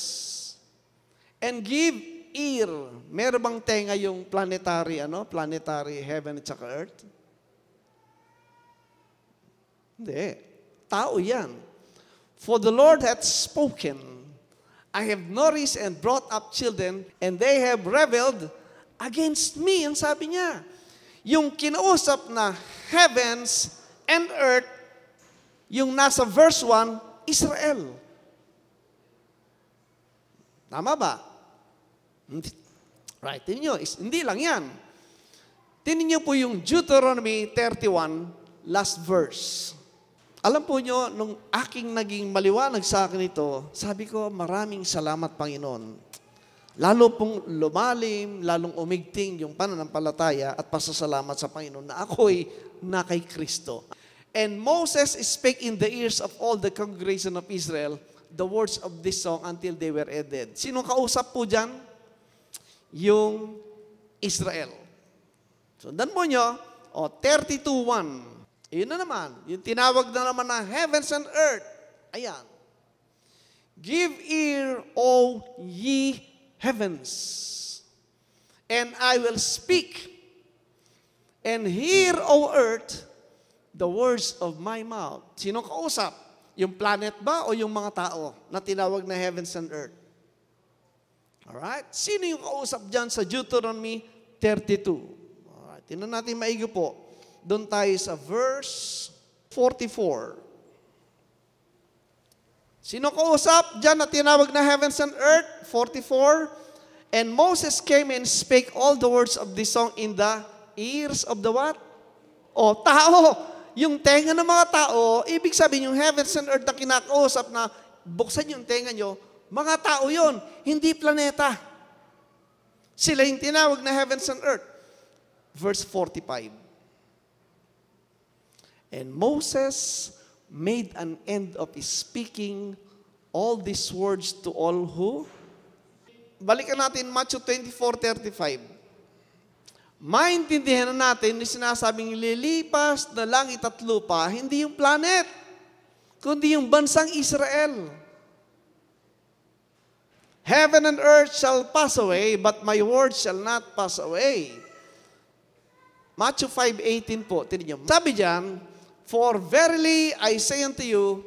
Speaker 1: and give ear. Meron bang tenga yung planetary, planetary heaven at saka earth? Hindi. Tao yan. For the Lord hath spoken, I have nourished and brought up children, and they have rebelled against me. Ang sabi niya, yung kinausap na heavens and earth, yung nasa verse 1, Israel. Tama ba? Right. Tingnan nyo, hindi lang yan. Tingnan nyo po yung Deuteronomy 31, last verse. Alam po nyo, nung aking naging maliwanag sa akin ito, sabi ko, maraming salamat, Panginoon. Lalo pong lumalim, lalong umigting yung pananampalataya at pasasalamat sa Panginoon na ako'y na kay Kristo. And Moses spake in the ears of all the congregation of Israel the words of this song until they were ended. Sino kausap po dyan? Yung Israel. Sundan mo nyo, 32:1. Yun na naman. Yung tinawag na naman na heavens and earth. Ayan. Give ear, O ye heavens, and I will speak. And hear, O earth, the words of my mouth. Sino kausap? Yung planet ba o yung mga tao na tinawag na heavens and earth? Alright? Sino yung kausap dyan sa Deuteronomy 32? Alright, tingnan natin maigi po. Doon tayo sa verse 44. Sino kausap dyan na tinawag na heavens and earth? 44. And Moses came and spake all the words of this song in the ears of the what? O, tao. Yung tenga ng mga tao, ibig sabihin yung heavens and earth na kinakausap na buksan yung tenga nyo, mga tao yon, hindi planeta. Sila yung tinawag na heavens and earth. Verse 45. And Moses made an end of speaking all these words to all who? Balikan natin Matthew 24:35. Maintindihan na natin yung sinasabing lilipas na langit at lupa, hindi yung planet, kundi yung bansang Israel. Heaven and earth shall pass away, but my word shall not pass away. Matthew 5:18 po, tinan niyo. Sabi diyan, for verily I say unto you,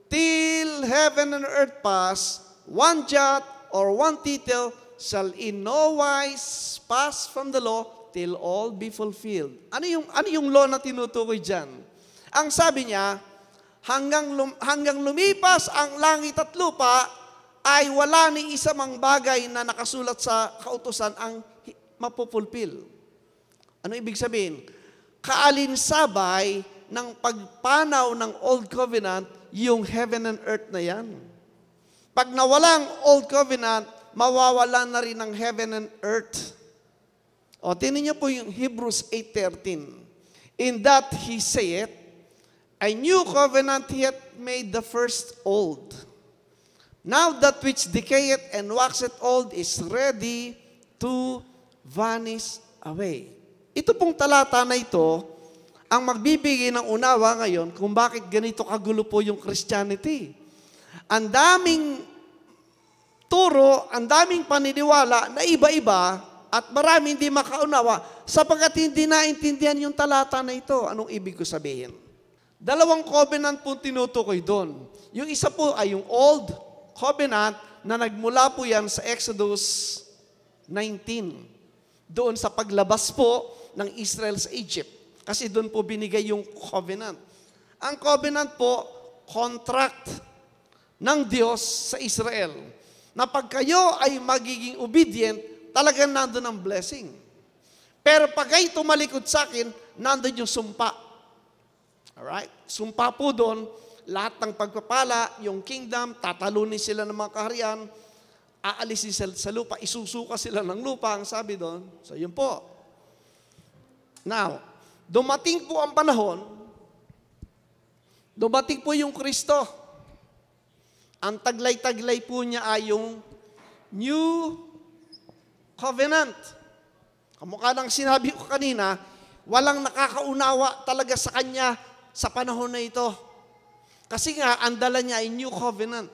Speaker 1: till heaven and earth pass, one jot or one tittle shall in no wise pass from the law till all be fulfilled. Ano yung law na tinutukoy diyan? Ang sabi niya, hanggang lumipas ang langit at lupa, ay wala ni isa mang bagay na nakasulat sa kautusan ang mapupulpil. Ano ibig sabihin? Kaalinsabay ng pagpanaw ng Old Covenant, yung heaven and earth na yan. Pag nawala ang Old Covenant, mawawala na rin ang heaven and earth. O, tingnan niyo po yung Hebrews 8:13. In that he saith, a new covenant he hath made the first old. Now that which decayeth and waxeth old is ready to vanish away. Ito pong talata na ito, ang magbibigay ng unawa ngayon kung bakit ganito kagulo po yung Christianity. Ang daming turo, ang daming paniniwala na iba-iba at marami hindi makaunawa sapagkat hindi naintindihan yung talata na ito. Anong ibig ko sabihin? Dalawang covenant po tinutukoy doon. Yung isa po ay yung Old Covenant na nagmula po yan sa Exodus 19. Doon sa paglabas po ng Israel sa Egypt. Kasi doon po binigay yung covenant. Ang covenant po, contract ng Diyos sa Israel. Na pag kayo ay magiging obedient, talagang nandun ang blessing. Pero pag kayo tumalikod sa akin, nandun yung sumpa. Alright? Sumpa po doon, lahat ng pagpapala, yung kingdom, tatalunin sila ng mga kaharian, aalisin sila sa lupa, isusuka sila ng lupa, ang sabi doon. So yun po. Now, dumating po ang panahon, dumating po yung Kristo. Ang taglay-taglay po niya ay yung New Covenant. Kamukha ng sinabi ko kanina, walang nakakaunawa talaga sa Kanya sa panahon na ito. Kasi nga, ang dala niya ay New Covenant.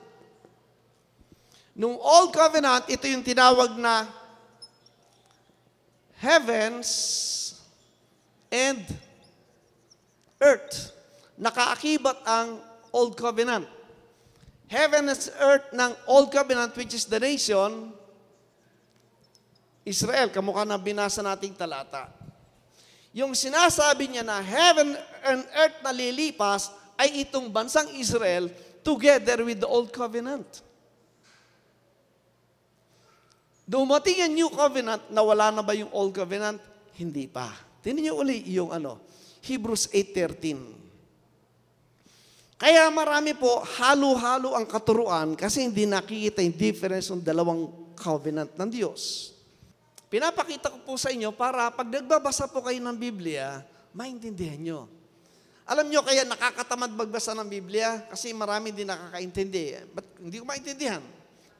Speaker 1: Nung Old Covenant, ito yung tinawag na heavens and earth. Nakaakibat ang Old Covenant. Heaven and earth ng Old Covenant, which is the nation, Israel, kamukha na binasa nating talata. Yung sinasabi niya na heaven and earth na lilipas ay itong bansang Israel together with the Old Covenant. Dumating ang New Covenant, nawala na ba yung Old Covenant? Hindi pa. Tingnan niyo uli yung Hebrews 8:13. Kaya marami po, halo-halo ang katuruan kasi hindi nakikita yung difference ng dalawang covenant ng Diyos. Pinapakita ko po sa inyo para pag nagbabasa po kayo ng Biblia, maintindihan nyo. Alam nyo kaya nakakatamad magbasa ng Biblia kasi marami din nakakaintindi. Ba't hindi ko maintindihan?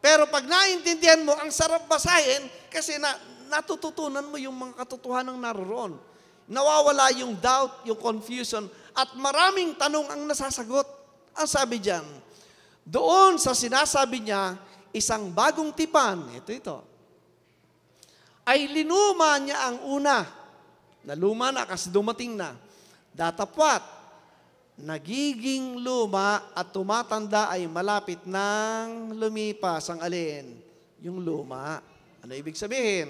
Speaker 1: Pero pag naintindihan mo, ang sarap basahin kasi natututunan mo yung mga katotohanan naroon. Nawawala yung doubt, yung confusion, at maraming tanong ang nasasagot. Ang sabi diyan, doon sa sinasabi niya, isang bagong tipan, ito, ay linuma niya ang una, na luma na kasi dumating na, datapwat, nagiging luma at tumatanda ay malapit nang lumipas. Ang alin? Yung luma. Ano ibig sabihin?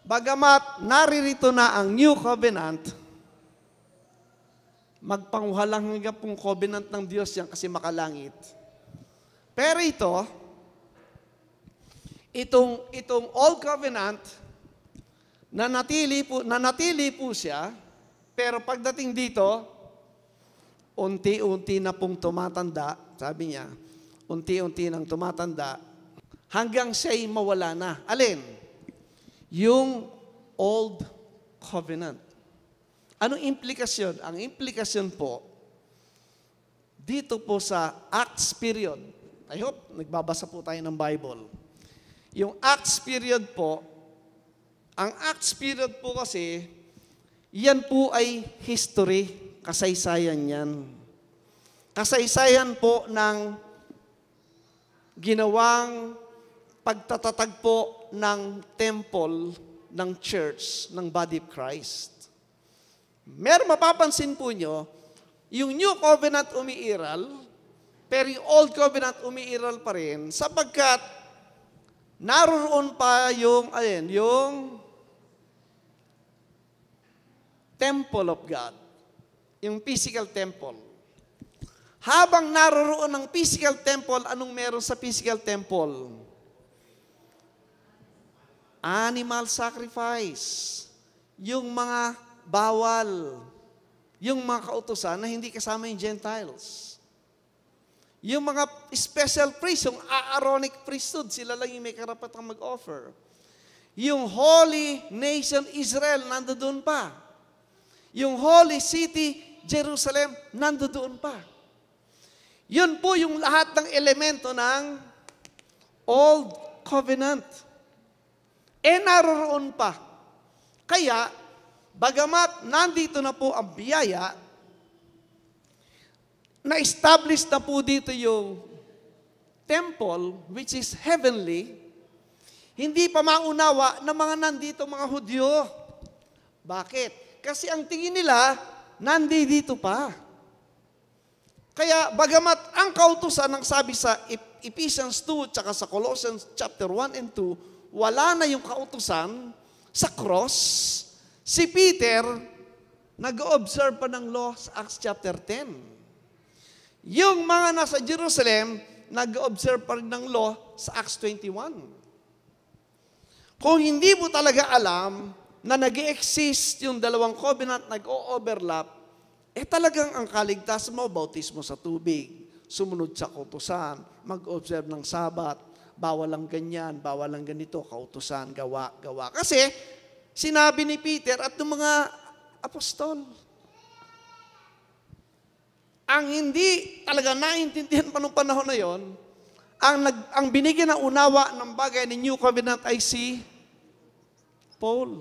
Speaker 1: Bagamat naririto na ang New Covenant, magpangwalang hanggang pong covenant ng Diyos yan kasi makalangit. Pero itong Old Covenant, nanatili po siya, pero pagdating dito, unti-unti na pong tumatanda, sabi niya, unti-unti nang tumatanda, hanggang siya'y mawala na. Alin? Yung Old Covenant. Anong implikasyon? Ang implikasyon po, dito po sa Acts period, I hope nagbabasa po tayo ng Bible. Yung Acts period po, ang Acts period po kasi, yan po ay history, kasaysayan yan. Kasaysayan po ng ginawang pagtatatag po ng temple, ng church, ng body of Christ. Meron mapapansin po nyo, yung New Covenant umiiral, pero yung Old Covenant umiiral pa rin, sapagkat naroon pa yung temple of God, yung physical temple. Habang naroon ang physical temple, anong meron sa physical temple? Animal sacrifice, yung mga bawal, yung mga kautusan na hindi kasama yung Gentiles. Yung mga special priest, yung Aaronic priesthood, sila lang yung may karapatang mag-offer. Yung Holy Nation Israel, nandoon pa. Yung Holy City, Jerusalem, nandoon pa. Yun po yung lahat ng elemento ng Old Covenant. Naroon pa. Kaya, bagamat nandito na po ang biyaya, na-establish na po dito yung temple, which is heavenly, hindi pa maunawa ng mga nandito mga Hudyo. Bakit? Kasi ang tingin nila, nandito pa. Kaya, bagamat ang kautusan ng sabi sa Ephesians 2, tsaka sa Colossians chapter 1 and 2, wala na yung kautusan sa cross, si Peter nag-observe pa ng law sa Acts chapter 10. Yung mga nasa Jerusalem, nag-observe pa rin ng law sa Acts 21. Kung hindi mo talaga alam na nag-exist yung dalawang covenant, nag-o-overlap, talagang ang kaligtasan mo, bautismo sa tubig, sumunod sa kautusan, mag-observe ng Sabat, bawal lang ganyan, bawal lang ganito, kautusan, gawa. Kasi, sinabi ni Peter at ng mga apostol, ang hindi talaga naintindihan pa nung panahon na yon, ang binigyan ng unawa ng bagay ni New Covenant ay si Paul,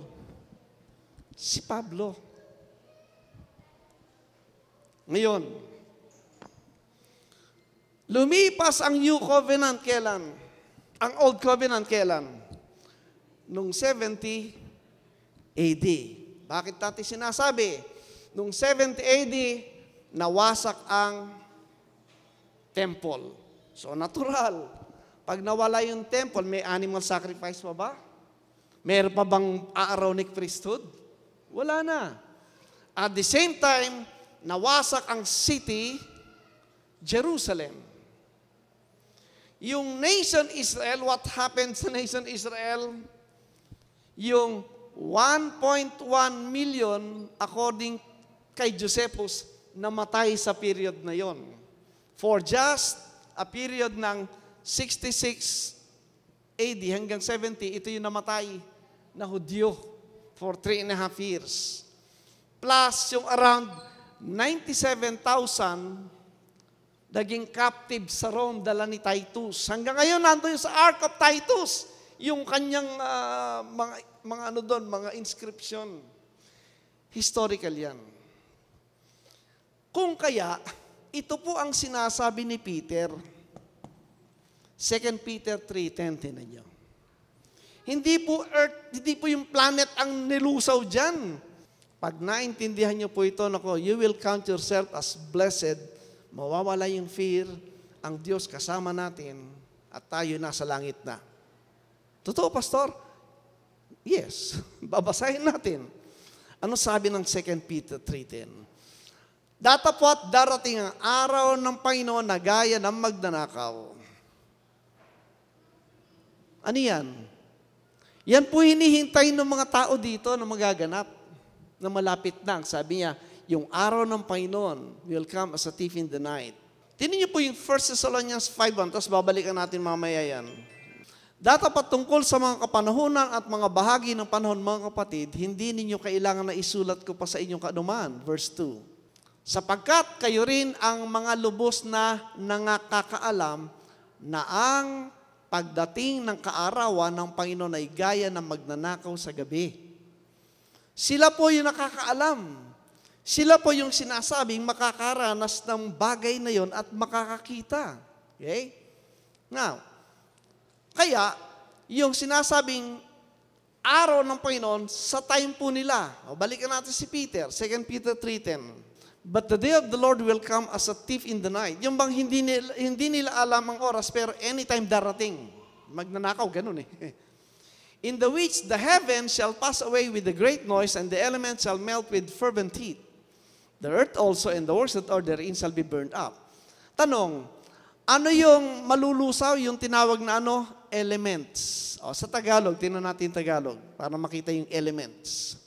Speaker 1: si Pablo. Ngayon, lumipas ang New Covenant kailan? Ang Old Covenant kailan? Nung 70 AD. Bakit natin sinasabi? Nung 70 AD, nawasak ang temple. So, natural. Pag nawala yung temple, may animal sacrifice pa ba? Meron pa bang Aaronic priesthood? Wala na. At the same time, nawasak ang city, Jerusalem. Yung nation Israel, what happened sa nation Israel? Yung 1.1 million, according kay Josephus, namatay sa period na yon. For just a period ng 66 AD hanggang 70, ito yung namatay na Hudyo for 3.5 years. Plus yung around 97,000 naging captive sa Rome, dala ni Titus. Hanggang ngayon, nandun sa Ark of Titus, yung kanyang mga inscription. Historical yan. Kung kaya, ito po ang sinasabi ni Peter, 2 Peter 3:10, tinan niyo. Hindi po Earth, hindi po yung planet ang nilusaw dyan. Pag naintindihan niyo po ito, nako, you will count yourself as blessed, mawawala yung fear, ang Diyos kasama natin, at tayo nasa langit na. Totoo, Pastor? Yes. Babasahin natin. Ano sabi ng 2 Peter 3:10? Datapwat darating ang araw ng Panginoon na gaya ng magnanakaw. Ano yan? Yan po hinihintay ng mga tao dito na magaganap, na malapit na. Sabi niya, yung araw ng Panginoon will come as a thief in the night. Tingnan niyo po yung 1 Thessalonians 5:1, tapos babalikan natin mamaya yan. Datapat tungkol sa mga kapanahunan at mga bahagi ng panahon, mga kapatid, hindi ninyo kailangan na isulat ko pa sa inyong kaanuman. Verse 2. Sapagkat kayo rin ang mga lubos na nangakakaalam na ang pagdating ng kaarawan ng Panginoon ay gaya ng magnanakaw sa gabi. Sila po yung nakakaalam. Sila po yung sinasabing makakaranas ng bagay na yon at makakakita. Okay? Now, kaya, yung sinasabing araw ng Panginoon sa time po nila. O, balikan natin si Peter, 2 Peter 3:10. But the day of the Lord will come as a thief in the night. Yung bang hindi nila alam ang oras, pero anytime darating. Magnanakaw, ganun eh. In the which the heavens shall pass away with a great noise, and the elements shall melt with fervent heat. The earth also and the works that are therein shall be burned up. Tanong, ano yung malulusaw, yung tinawag na ano? Elements. O, sa Tagalog, tingnan natin Tagalog para makita yung elements.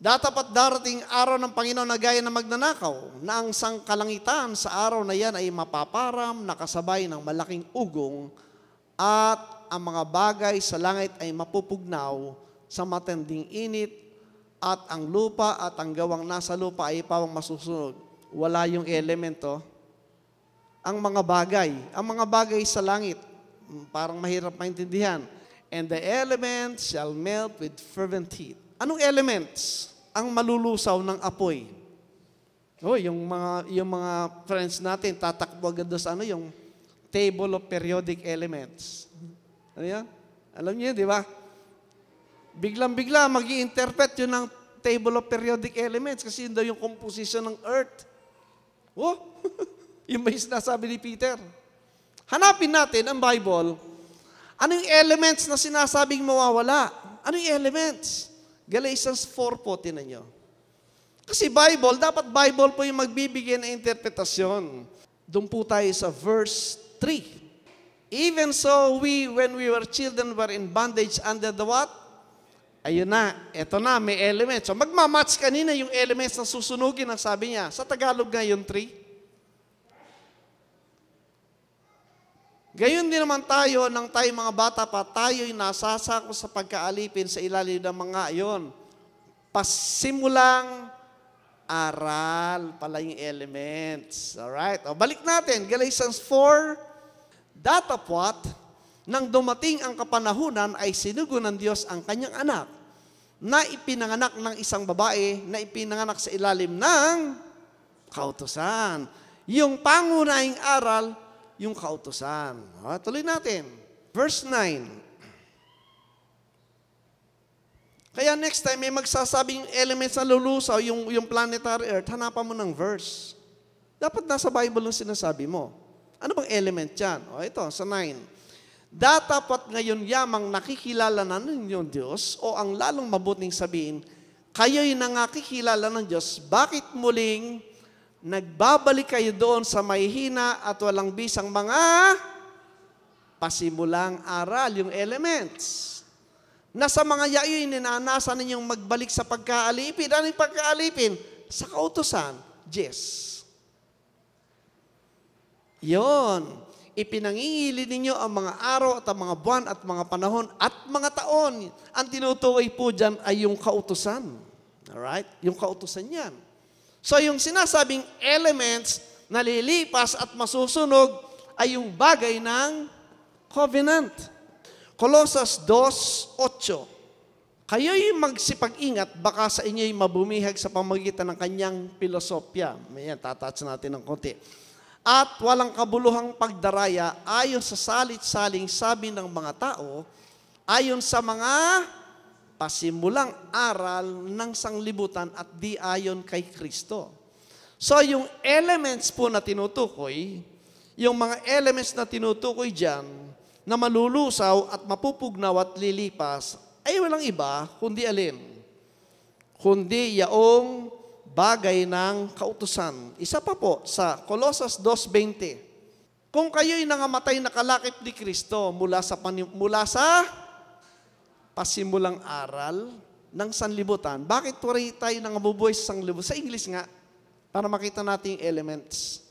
Speaker 1: Datapat darating araw ng Panginoon na gaya ng magnanakaw, na ang sangkalangitan sa araw na yan ay mapaparam, nakasabay ng malaking ugong, at ang mga bagay sa langit ay mapupugnaw sa matinding init, at ang lupa at ang gawang nasa lupa ay pawang masusunog. Wala yung elemento. Ang mga bagay sa langit, parang mahirap maintindihan. And the elements shall melt with fervent heat. Anong elements? Ang malulusaw ng apoy. Oh, yung mga friends natin, tatakbo agad doon sa yung table of periodic elements. Ano yan? Alam niyo, di ba? Biglang-bigla, mag-i-interpret yun ng table of periodic elements kasi yun daw yung composition ng earth. Oh, yung may sinasabi ni Peter. Hanapin natin ang Bible. Ano yung elements na sinasabing mawawala? Ano yung elements? Galatians 4 po, tinan nyo. Kasi dapat Bible po yung magbibigay ng interpretasyon. Doon po tayo sa verse 3. Even so, when we were children, were in bondage under the what? Ayun na, eto na, may elements. So magmamatch kanina yung elements na susunugin, ang sabi niya. Sa Tagalog nga yung 3. Gayon din naman tayo, nang tayo mga bata pa, tayo'y nasasako sa pagkaalipin sa ilalim ng mga iyon. Pasimulang aral pala yung elements. Alright? O, balik natin. Galatians 4, datapwat, nang dumating ang kapanahunan ay sinugo ng Diyos ang kanyang anak na ipinanganak ng isang babae na ipinanganak sa ilalim ng kautusan. Yung pangunahing aral, yung kautusan. O, tuloy natin. Verse 9. Kaya next time, may magsasabing elements na lulusaw, yung planetary earth, hanapan mo ng verse. Dapat nasa Bible yung sinasabi mo. Ano bang element yan? O ito, sa 9. Datapat ngayon yamang nakikilala na ninyo Diyos, o ang lalong mabuting sabihin, kayo'y nangakikilala ng Diyos, bakit muling nagbabalik kayo doon sa mahihina at walang bisang mga pasimulang aral, yung elements? Nasa mga yayoy, ninanasan ninyong magbalik sa pagkaalipin. Ano yung pagkaalipin? Sa kautusan. Yes. Yon. Ipinangingili ninyo ang mga araw at ang mga buwan at mga panahon at mga taon. Ang tinutukoy po dyan ay yung kautusan. Alright? Yung kautusan yan. So yung sinasabing elements na lilipas at masusunog ay yung bagay ng covenant. Colossus 2:8. Kayo'y magsipag-ingat, baka sa inyo'y mabumihag sa pamagitan ng kanyang filosofya. Ayan, tatouch natin ng konti. At walang kabuluhang pagdaraya ayon sa salit-saling sabi ng mga tao, ayon sa mga pasimulang aral ng sanglibutan at di ayon kay Kristo. So yung elements po na tinutukoy, yung mga elements na tinutukoy dyan, na malulusaw at mapupugnaw at lilipas, ay walang iba kundi alin? Kundi yaong bagay ng kautusan. Isa pa po sa Colossus 2:20. Kung kayo'y nangamatay na kalakip ni Kristo mula sa pasimulang aral ng sanlibutan, bakit tayo nangabubuhay sa sanlibutan? Sa English nga, para makita natin yung elements.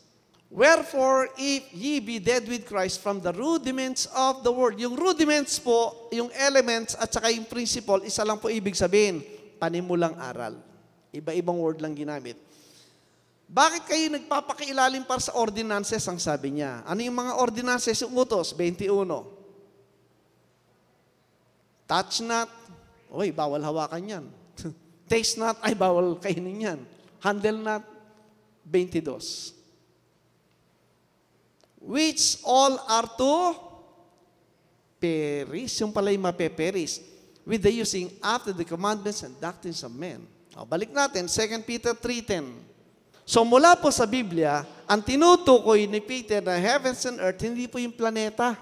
Speaker 1: Wherefore, if ye be dead with Christ from the rudiments of the world. Yung rudiments po, yung elements at saka yung principle, isa lang po ibig sabihin, panimulang aral. Iba-ibang word lang ginamit. Bakit kayo nagpapakilalim para sa ordinances, ang sabi niya? Ano yung mga ordinances? Yung utos, 21. Touch not, oy, bawal hawakan yan. Taste not, ay bawal kainin yan. Handle not, 22. Which all are to perish, yung pala'y mapeperis, with the using after the commandments and doctrines of men. O, balik natin, 2 Peter 3:10. So mula po sa Biblia, ang tinutukoy ni Peter na heavens and earth, hindi po yung planeta,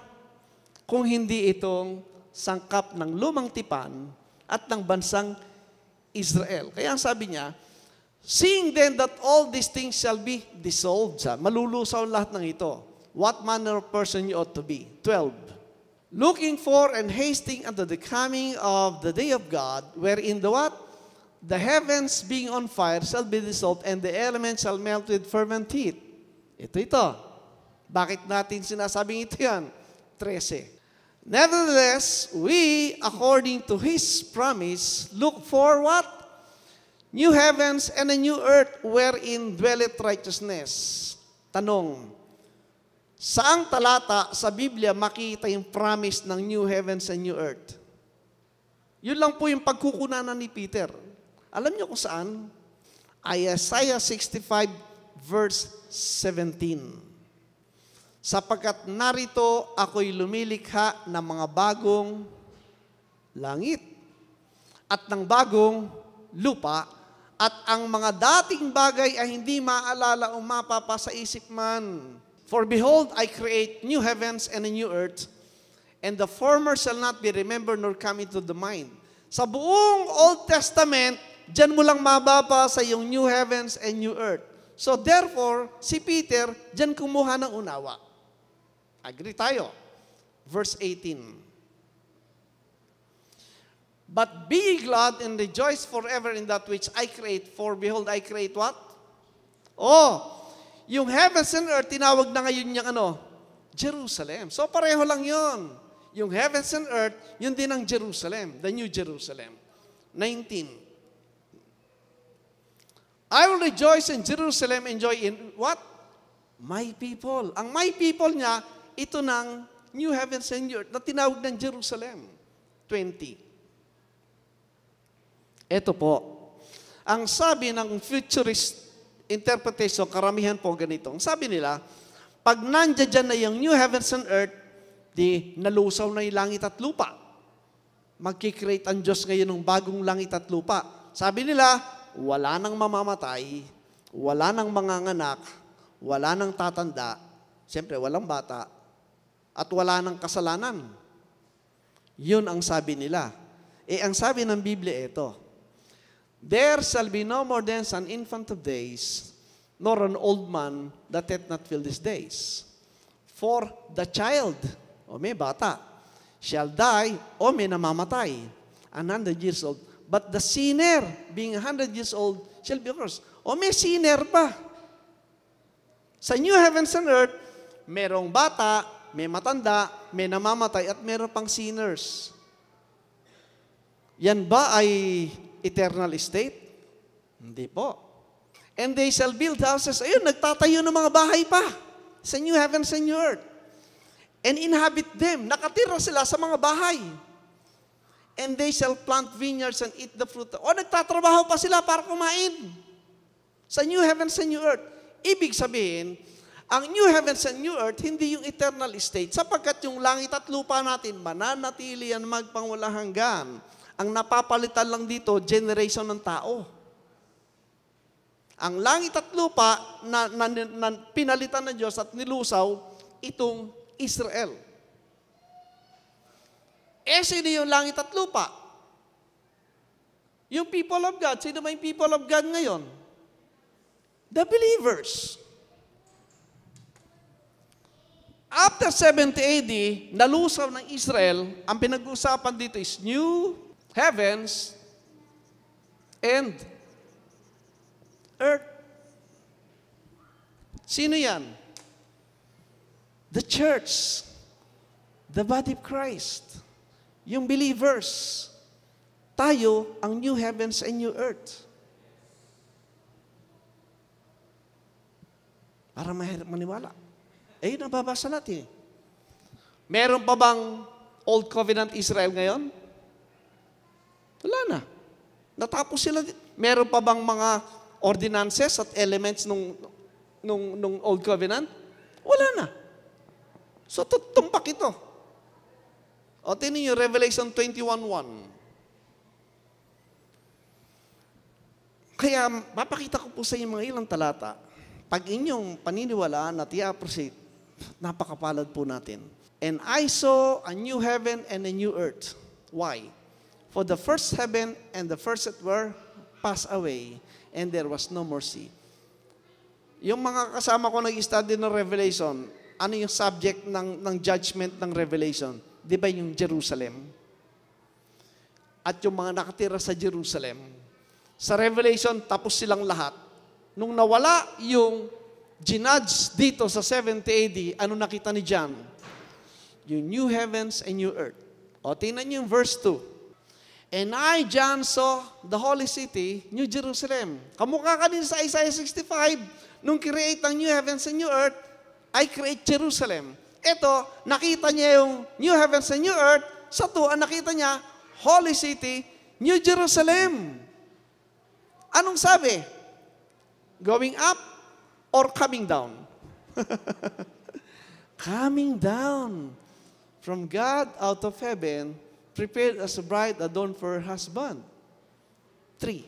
Speaker 1: kung hindi itong sangkap ng lumang tipan at ng bansang Israel. Kaya ang sabi niya, seeing then that all these things shall be dissolved, malulusaw lahat ng ito, what manner of person you ought to be. 12. Looking for and hasting unto the coming of the day of God, wherein the what? The heavens being on fire shall be dissolved, and the elements shall melt with fervent heat. Ito. Bakit natin sinasabing ito yan? 13. Nevertheless, we, according to His promise, look for what? New heavens and a new earth wherein dwelleth righteousness. Tanong, saang talata sa Biblia makita yung promise ng new heavens and new earth? Yun lang po yung pagkukunanan ni Peter. Alam niyo kung saan? Isaiah 65 verse 17. Sapagkat narito ako'y lumilikha ng mga bagong langit at ng bagong lupa, at ang mga dating bagay ay hindi maalala o mapapa sa isip man. For behold, I create new heavens and a new earth, and the former shall not be remembered nor come into the mind. Sa buong Old Testament, diyan mo lang mababasa yung new heavens and new earth. So therefore, si Peter, diyan kumuha ng unawa. Agree tayo. Verse 18. But be ye glad and rejoice forever in that which I create, for behold, I create what? Oh, yung heavens and earth, tinawag na ngayon niyang Jerusalem. So pareho lang yon. Yung heavens and earth, yun din ang Jerusalem, the New Jerusalem. 19. I will rejoice in Jerusalem and joy in what? My people. Ang my people niya, ito ng new heavens and new earth na tinawag ng Jerusalem. 20. Ito po. Ang sabi ng futurist interpretation, karamihan po ganito. Ang sabi nila, pag nandiyan na yung new heavens and earth, di nalusaw na yung langit at lupa. Magkikreate ang Diyos ngayon ng bagong langit at lupa. Sabi nila, wala nang mamamatay, wala nang manganganak, wala nang tatanda, siyempre walang bata, at wala nang kasalanan. Yun ang sabi nila. Ang sabi ng Biblia ito, there shall be no more dance an infant of days, nor an old man that hath not filled his days. For the child, o may bata, shall die, o may namamatay, 100 years old. But the sinner, being 100 years old, shall be cursed. O may sinner pa. Sa new heavens and earth, merong bata, may matanda, may namamatay, at meron pang sinners. Yan ba ay eternal state? Hindi po. And they shall build houses. Ayun, nagtatayo ng mga bahay pa sa new heavens and new earth. And inhabit them. Nakatira sila sa mga bahay. And they shall plant vineyards and eat the fruit. O nagtatrabaho pa sila para kumain. Sa new heavens and new earth. Ibig sabihin, ang new heavens and new earth, hindi yung eternal state. Sapagkat yung langit at lupa natin, mananatili yan magpangwalang hanggan. Ang napapalitan lang dito, generation ng tao. Ang langit at lupa na pinalitan ng Diyos at nilusaw, itong Israel. Sino yung langit at lupa? Yung people of God. Sino ba yung people of God ngayon? The believers. After 70 AD, nalusaw ng Israel, ang pinag-uusapan dito is new heavens and earth. Sino yan? The church. The body of Christ. Yung believers. Tayo ang new heavens and new earth. Para mahirap maniwala. Ayun ang babasa natin. Meron pa bang Old Covenant Israel ngayon? Wala na. Natapos sila. Meron pa bang mga ordinances at elements nung Old Covenant? Wala na. So, tumpak ito. O, tinin nyo, Revelation 21:1. Kaya, mapakita ko po sa inyo mga ilang talata. Pag inyong paniniwalaan at i-appreciate, napakapalad po natin. And I saw a new heaven and a new earth. Why? For the first heaven and the first earth were passed away, and there was no more sea. Yung mga kasama ko nag-study ng Revelation, ano yung subject ng judgment ng Revelation? Di ba yung Jerusalem? At yung mga nakatira sa Jerusalem. Sa Revelation, tapos silang lahat. Nung nawala yung ginudge dito sa 70 AD, ano nakita ni John? Yung new heavens and new earth. O, tingnan niyo yung verse 2. And I, John, saw the holy city, New Jerusalem. Kamukha ka din sa Isaiah 65. Nung create ang new heavens and new earth, I create Jerusalem. Ito, nakita niya yung new heavens and new earth. Sa 2, ang nakita niya, holy city, New Jerusalem. Anong sabi? Going up or coming down? Coming down from God out of heaven, prepared as a bride adorned for her husband. 3.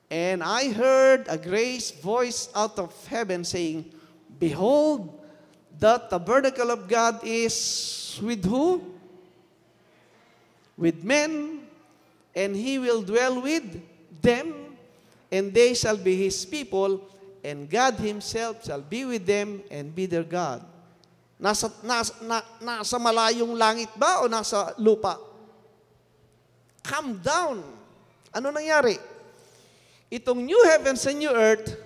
Speaker 1: And I heard a grace voice out of heaven saying, Behold, the tabernacle of God is with who? With men, and He will dwell with them, and they shall be His people, and God Himself shall be with them and be their God. Nasa malayong langit ba o nasa lupa? Come down. Ano nangyari? Itong new heavens and new earth,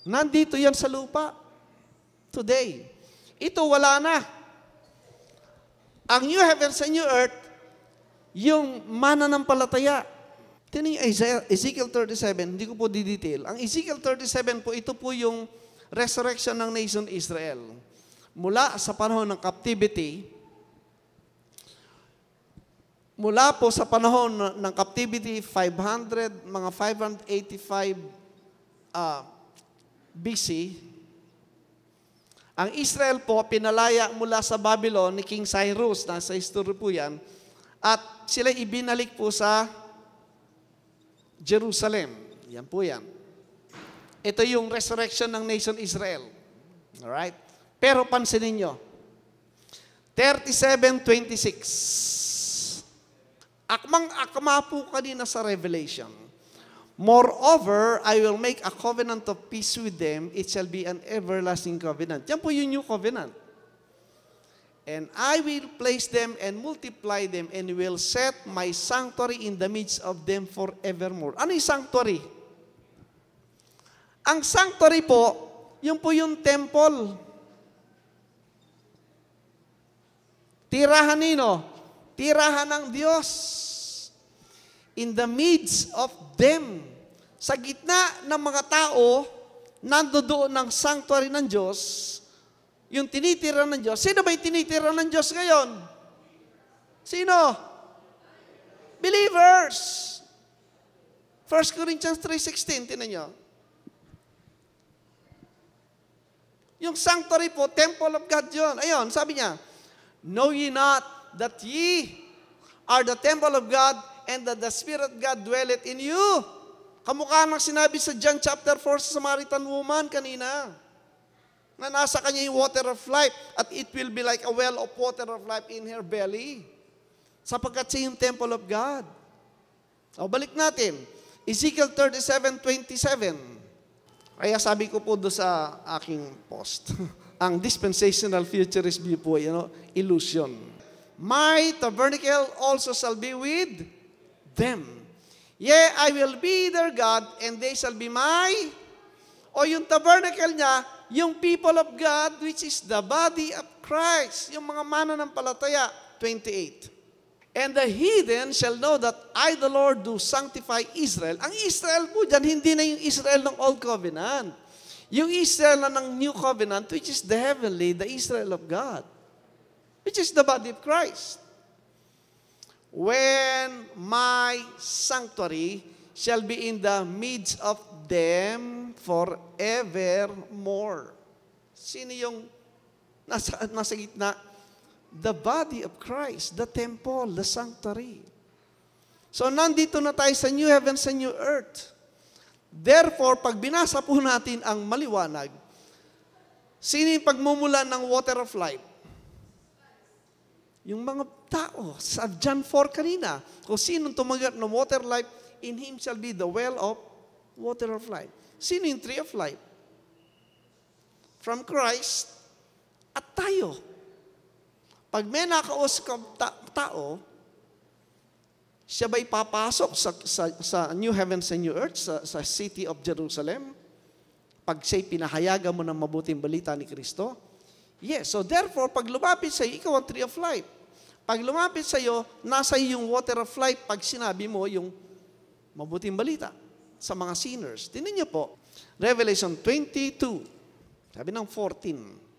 Speaker 1: nandito yan sa lupa. Today. Ito wala na. Ang new heavens and new earth, yung mananampalataya. Tingnan niyo Ezekiel 37, hindi ko po didetail. Ang Ezekiel 37 po, ito po yung resurrection ng nation Israel. Mula sa panahon ng captivity, mula po sa panahon ng captivity, mga 585 BC, ang Israel po pinalaya mula sa Babylon ni King Cyrus, nasa history po yan, at sila ibinalik po sa Jerusalem. Yan po yan. Ito yung resurrection ng nation Israel. Alright? Pero pansinin nyo, 37:26. Akmang-akma po kanina sa Revelation. Moreover, I will make a covenant of peace with them. It shall be an everlasting covenant. Yan po yung new covenant. And I will place them and multiply them and will set my sanctuary in the midst of them forevermore. Ano yung sanctuary? Ang sanctuary po, yun po yung temple. Tirahan nino? Tirahan ng Diyos. In the midst of them. Sa gitna ng mga tao, nandoon ng sanctuary ng Diyos, yung tinitira ng Diyos. Sino ba yung tinitira ng Diyos ngayon? Sino? Believers. 1 Corinthians 3:16, tinan nyo. Yung sanctuary po, temple of God yun. Ayun, sabi niya, Know ye not that ye are the temple of God, and that the Spirit of God dwelleth in you. Kamukha ng sinabi sa John chapter 4 sa Samaritan woman kanina, na nasa kanya yung water of life, at it will be like a well of water of life in her belly. Sapagkat siya yung temple of God. O, balik natin. Ezekiel 37:27. Kaya sabi ko po doon sa aking post, ang dispensational futurist view po, illusion. My tabernacle also shall be with them. Yea, I will be their God, and they shall be my... O yung tabernacle niya, yung people of God, which is the body of Christ. Yung mga mananampalataya, 28. And the heathen shall know that I, the Lord, do sanctify Israel. Ang Israel po dyan, hindi na yung Israel ng Old Covenant. Yung Israel na ng New Covenant, which is the heavenly, the Israel of God, which is the body of Christ. When my sanctuary shall be in the midst of them forevermore. Sino yung nasa gitna? The body of Christ, the temple, the sanctuary. So nandito na tayo sa new heavens and new earth. Therefore, pag binasa po natin ang maliwanag, sino yung pagmumulan ng water of life? Yung mga tao, sa John 4 kanina, kung sinong tumagat ng water life, in him shall be the well of water of life. Sino yung tree of life? From Christ at tayo. Pag may nakausap tao, siya ba'y papasok sa new heavens and new earth, sa city of Jerusalem? Pag siya'y pinahayagan mo ng mabuting balita ni Kristo? Yes. So therefore, pag lumapit sa'yo, ikaw ang tree of life. Pag lumapit sa'yo, nasa yung water of life pag sinabi mo yung mabuting balita sa mga sinners. Tingnan niyo po, Revelation 22, sabi ng 14.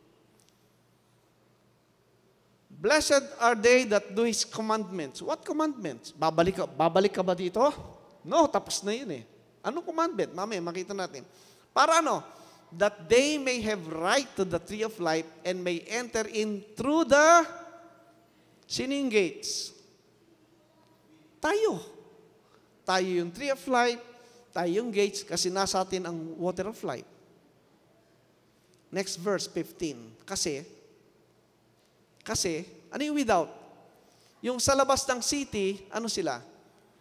Speaker 1: Blessed are they that do His commandments. What commandments? Babalik ka ba dito? No, tapos na yun eh. Anong commandment? Mamaya, makita natin. Para ano? That they may have right to the tree of life and may enter in through the sinning gates. Tayo. Tayo yung tree of life, tayo yung gates, kasi nasa atin ang water of life. Next verse, 15. Kasi, ano yung without? Yung sa labas ng city, ano sila?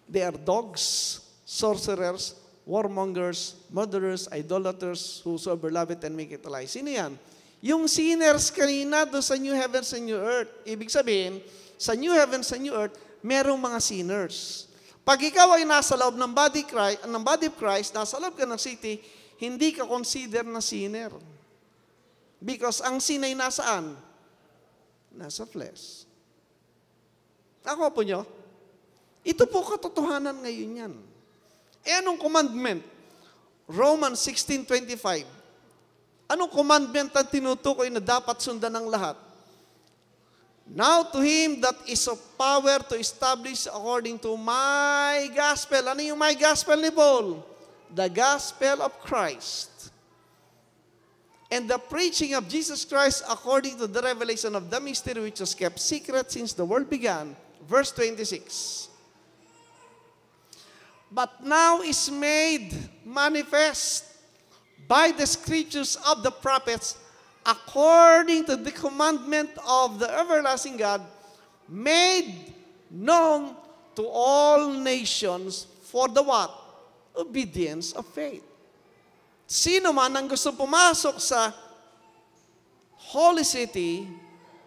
Speaker 1: They are dogs, sorcerers, warmongers, murderers, idolaters, whosoever love it and make it a lie. Sino yan? Yung sinners kanina doon sa new heavens and new earth. Ibig sabihin, sa new heavens and new earth, merong mga sinners. Pag ikaw ay nasa loob ng body of Christ, nasa loob ka ng city, hindi ka consider na sinner. Because ang sin ay nasaan? Nasa flesh. Ako po nyo, ito po katotohanan ngayon yan. E anong commandment? Romans 16:25. Anong commandment ang tinutukoy na dapat sundan ng lahat? Now to him that is of power to establish according to my gospel. Ano yung my gospel ni Paul? The gospel of Christ. And the preaching of Jesus Christ according to the revelation of the mystery which was kept secret since the world began. Verse 26. But now is made manifest by the scriptures of the prophets according to the commandment of the everlasting God, made known to all nations for the what? Obedience of faith. Sino man ang gusto pumasok sa Holy City,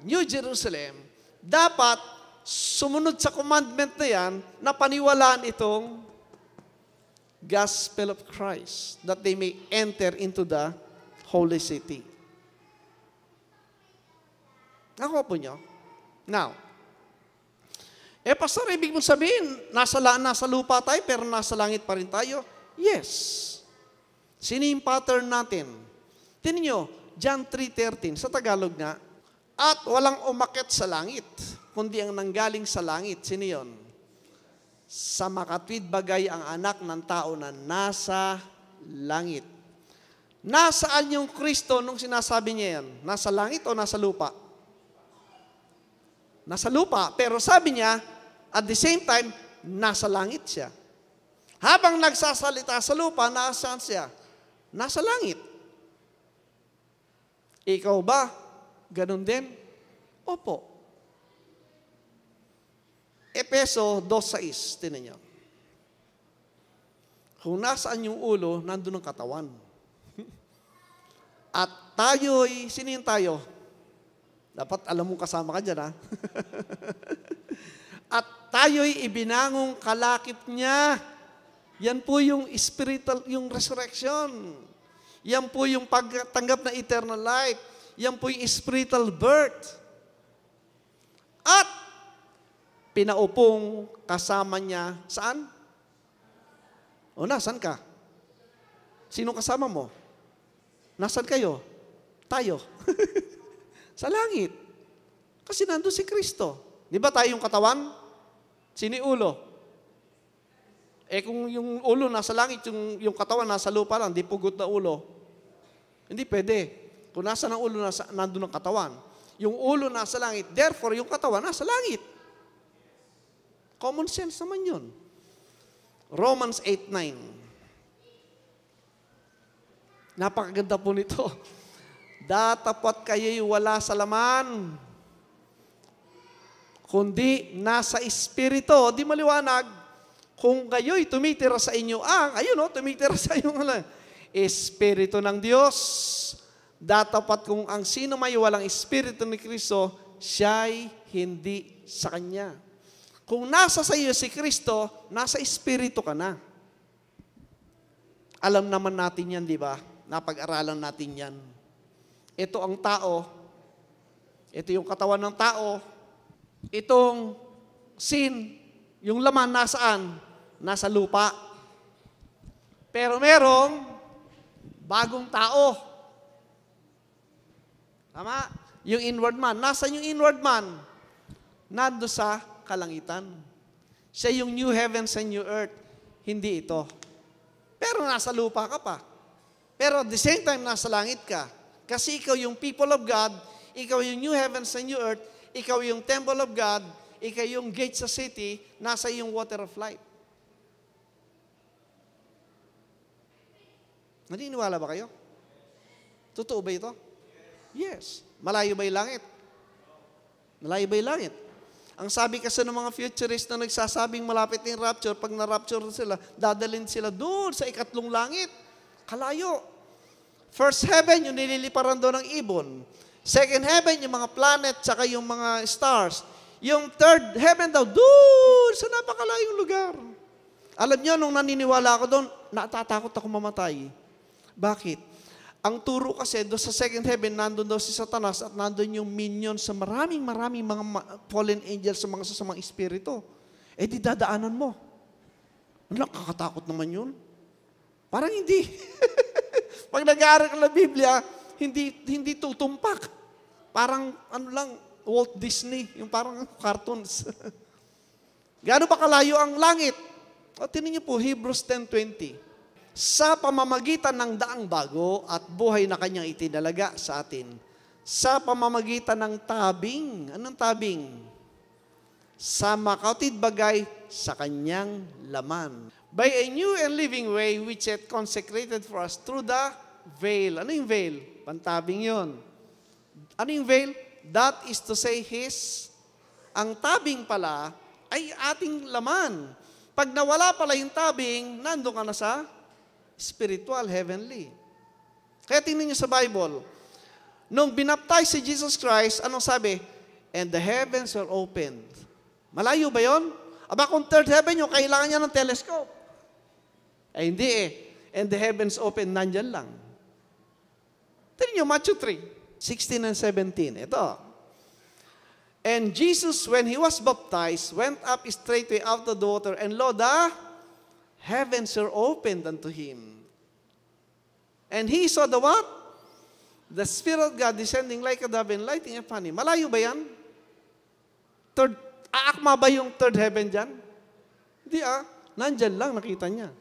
Speaker 1: New Jerusalem, dapat sumunod sa commandment na yan na paniwalaan itong gospel of Christ, that they may enter into the Holy City. Nakuha po nyo? Now, pastor, ibig mong sabihin, nasa lupa tayo, pero nasa langit pa rin tayo? Yes. Sino yung pattern natin? Tingnan nyo, John 3:13, sa Tagalog nga, at walang umakyat sa langit, kundi ang nanggaling sa langit. Sino yun? Sa makatwid bagay ang anak ng tao na nasa langit. Nasaan yung Kristo nung sinasabi niya yan? Nasa langit o nasa lupa? Nasa lupa. Pero sabi niya, at the same time, nasa langit siya. Habang nagsasalita sa lupa, nasaan siya? Nasa langit. Ikaw ba? Ganun din? Opo. Efeso 2:6, tinan niyo. Kung nasaan yung ulo, nandun ang katawan. At tayo'y, sino yung tayo? Dapat alam mong kasama ka dyan, ha? At tayo'y ibinangong kalakip niya. Yan po yung spiritual, yung resurrection. Yan po yung pagtanggap na eternal life. Yan po yung spiritual birth. At pinaupong kasama niya, saan? O, nasan ka? Sino kasama mo? Nasan kayo? Tayo. Sa langit. Kasi nandun si Kristo. Di ba tayo yung katawan? Sino yung ulo? Kung yung ulo nasa langit, yung katawan nasa lupa lang, di pugot na ulo. Hindi pwede. Kung nasa ng ulo, nandun ang katawan. Yung ulo nasa langit, therefore, yung katawan nasa langit. Common sense naman yun. Romans 8:9. Napakaganda po nito. Datapot kayo'y wala sa laman, kundi nasa Espiritu. Di maliwanag, kung kayo'y tumitira sa inyo tumitira sa inyong Espiritu ng Diyos. Datapat kung ang sino may walang Espiritu ni Kristo, siya'y hindi sa Kanya. Kung nasa sa iyo si Kristo, nasa Espiritu ka na. Alam naman natin yan, di ba? Napag-aralan natin yan. Ito ang tao. Ito yung katawan ng tao. Itong sin, yung laman nasaan? Nasa lupa. Pero merong bagong tao. Tama? Yung inward man. Nasaan yung inward man? Nando sa kalangitan. Siya yung new heavens and new earth. Hindi ito. Pero nasa lupa ka pa. Pero at the same time, nasa langit ka. Kasi ikaw yung people of God, ikaw yung new heavens and new earth, ikaw yung temple of God, ikaw yung gate sa city, nasa yung water of life. Naniniwala ba kayo? Totoo ba ito? Yes. Malayo ba yung langit? Malayo ba yung langit? Ang sabi kasi ng mga futurists na nagsasabing malapit na yung rapture, pag na-rapture sila, dadalhin sila doon sa ikatlong langit. Kalayo. First heaven, yung nililiparan doon ng ibon. Second heaven, yung mga planet, tsaka yung mga stars. Yung third heaven daw, doon sa napakalayong lugar. Alam niyo, nung naniniwala ako doon, natatakot ako mamatay. Bakit? Ang turo kasi doon sa second heaven, nandun daw si Satanas at nandun yung minion sa maraming mga fallen angels sa mga sasamang espiritu. Di dadaanan mo. Ano, kakatakot naman yun? Parang hindi. Pag nag-aaral ka ng Biblia, hindi tutumpak. Parang Walt Disney, yung parang cartoons. Gaano ba kalayo ang langit? Tingnan niyo po, Hebrews 10:20. Sa pamamagitan ng daang bago at buhay na kanyang itinalaga sa atin. Sa pamamagitan ng tabing. Anong tabing? Sa makautid bagay sa kanyang laman. By a new and living way which hath consecrated for us through the veil. Ano yung veil? Pantabing yun. Ano yung veil? That is to say His. Ang tabing pala ay ating laman. Pag nawala pala yung tabing, nandun ka na sa spiritual, heavenly. Kaya tingnan niyo sa Bible. Nung binaptize si Jesus Christ, anong sabi? And the heavens were opened. Malayo ba yon? Aba kung third heaven yung kailangan niya ng telescope. Ay hindi And the heavens opened, nandyan lang. Tingnan niyo, Matthew 3:16 and 17. Ito. And Jesus, when He was baptized, went up straightway out of the water, and lo, the heavens were opened unto Him. And He saw the what? The Spirit of God descending like a dove and lighting upon Him. Malayo ba yan? Aakma ba yung third heaven dyan? Hindi nandyan lang, nakita niya.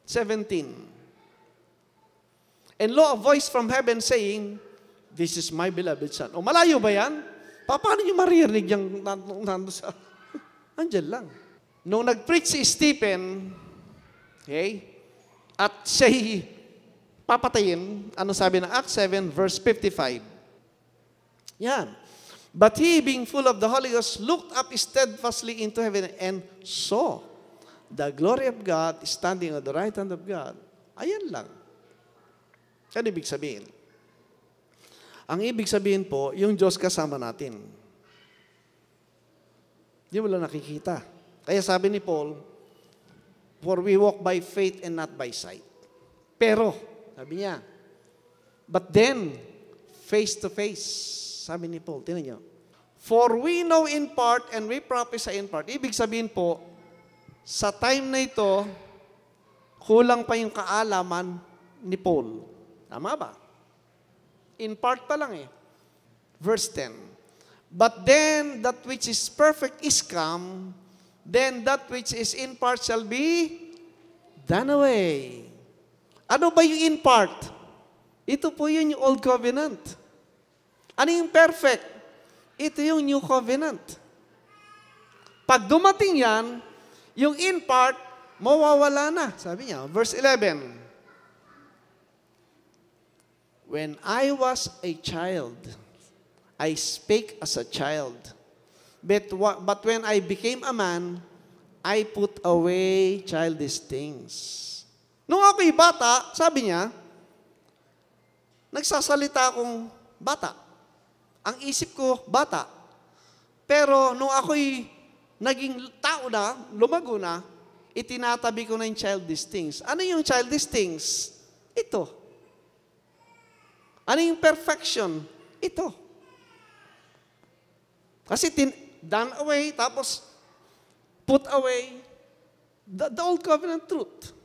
Speaker 1: 17. And lo, a voice from heaven saying, This is my beloved Son. O malayo ba yan? Paano niyo maririnig yung nando sa... Andyan lang. Nung nag-preach si Stephen, okay, at siya'y papatayin, ano sabi ng Acts 7, verse 55? Yan. But he, being full of the Holy Ghost, looked up steadfastly into heaven and saw the glory of God standing on the right hand of God. Ayan lang. Ano ibig sabihin? Ang ibig sabihin po, yung Diyos kasama natin. Di mo lang nakikita. Kaya sabi ni Paul, for we walk by faith and not by sight. Pero, sabi niya, but then, face to face. Sabi ni Paul, tinan niyo. For we know in part and we prophesy in part. Ibig sabihin po, sa time na ito, kulang pa yung kaalaman ni Paul. Tama ba? In part pa lang eh. Verse 10. But then that which is perfect is come, then that which is in part shall be done away. Ano ba yung in part? Ito po yun yung Old Covenant. Ano yung perfect? Ito yung New Covenant. Pag dumating yan, yung in part, mawawala na. Sabi niya, verse 11. When I was a child, I spake as a child. But when I became a man, I put away childish things. Nung ako'y bata, sabi niya, nagsasalita akong bata. Ang isip ko, bata. Pero nung ako'y naging tao na, lumago na, itinatabi ko na yung childish things. Ano yung childish things? Ito. Ano yung perfection? Ito. Kasi done away, tapos put away the old covenant truth.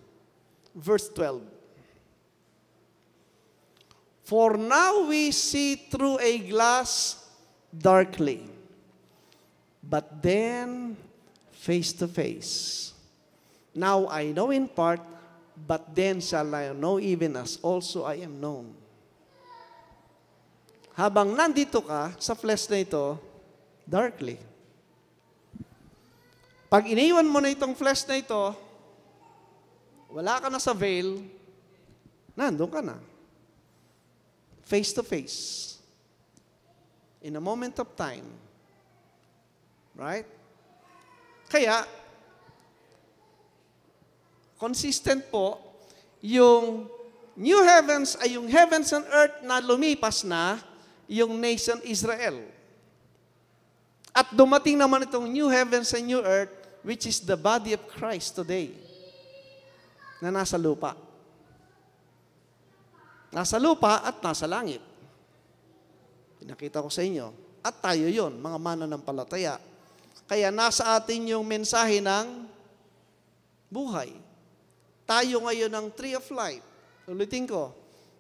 Speaker 1: Verse 12. For now we see through a glass darkly, but then face to face. Now I know in part, but then shall I know even as also I am known. Habang nandito ka sa flesh na ito, darkly. Pag iniwan mo na itong flesh na ito, wala ka na sa veil, nandun ka na. Face to face. In a moment of time. Right? Kaya, consistent po, yung new heavens ay yung heavens and earth na lumipas na, yung nation Israel. At dumating naman itong new heavens and new earth, which is the body of Christ today, na nasa lupa. Nasa lupa at nasa langit. Pinakita ko sa inyo. At tayo yon, mga mananampalataya. Kaya nasa atin yung mensahe ng buhay. Tayo ngayon ng tree of life. Ulitin ko,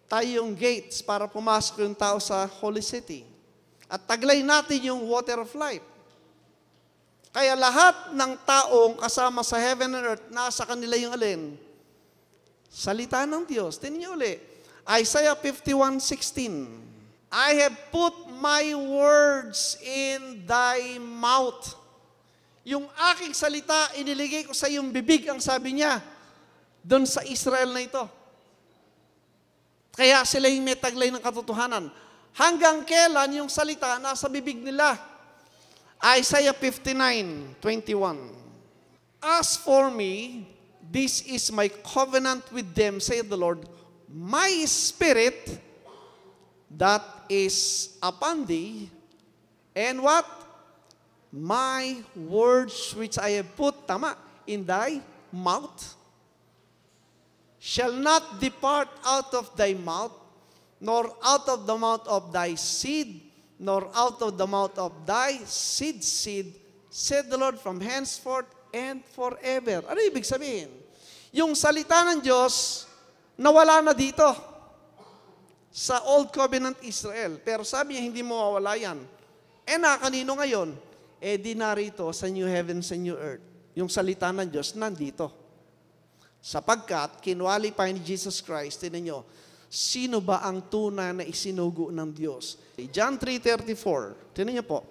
Speaker 1: tayo yung gates para pumasok yung tao sa Holy City. At taglay natin yung water of life. Kaya lahat ng taong kasama sa heaven and earth, nasa kanila yung alin? Salita ng Diyos. Tingnan niyo ulit. Isaiah 51:16. I have put my words in thy mouth. Yung aking salita, iniligay ko sa iyong bibig, ang sabi niya, doon sa Israel na ito. Kaya sila yung may taglay ng katotohanan. Hanggang kailan yung salita nasa bibig nila? Isaiah 59:21. As for me, this is my covenant with them, saith the Lord, my spirit that is upon thee, and what? My words which I have put, tama, in thy mouth, shall not depart out of thy mouth, nor out of the mouth of thy seed, nor out of the mouth of thy seed, said the Lord, from henceforth and forever. Ano ibig sabihin? Yung salita ng Diyos, nawala na dito sa Old Covenant Israel. Pero sabi niya, hindi mo mawala yan. Kanino ngayon? Di narito sa New Heavens and New Earth. Yung salita ng Diyos, nandito. Sapagkat, kinwalify ni Jesus Christ, tinan nyo, sino ba ang tunay na isinugo ng Diyos? John 3:34, tinan nyo po.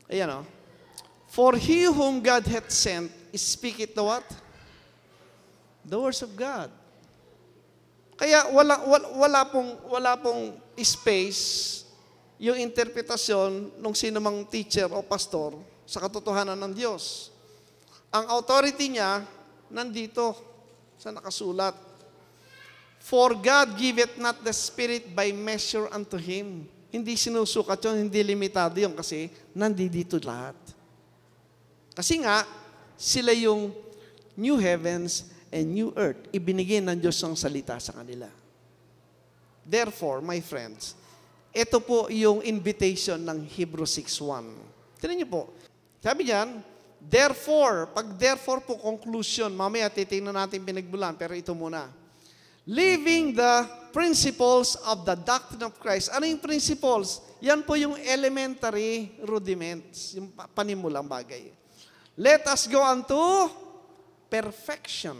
Speaker 1: Ayan o. For he whom God hath sent, speaketh the what? The words of God. Kaya wala pong space yung interpretasyon ng sinumang teacher o pastor sa katotohanan ng Diyos. Ang authority niya, nandito sa nakasulat. For God giveth not the Spirit by measure unto Him. Hindi sinusukat yun, hindi limitado yun kasi nandito lahat. Kasi nga, sila yung new heavens and new earth. Ibinigay ng Diyos ang salita sa kanila. Therefore, my friends, ito po yung invitation ng Hebrews 6:1. Tignan niyo po. Sabi niyan, therefore, pag therefore po conclusion, mamaya titingnan natin pinagbulan, pero ito muna. Living the principles of the doctrine of Christ. Ano yung principles? Yan po yung elementary rudiments, yung panimulang bagay. Let us go unto perfection.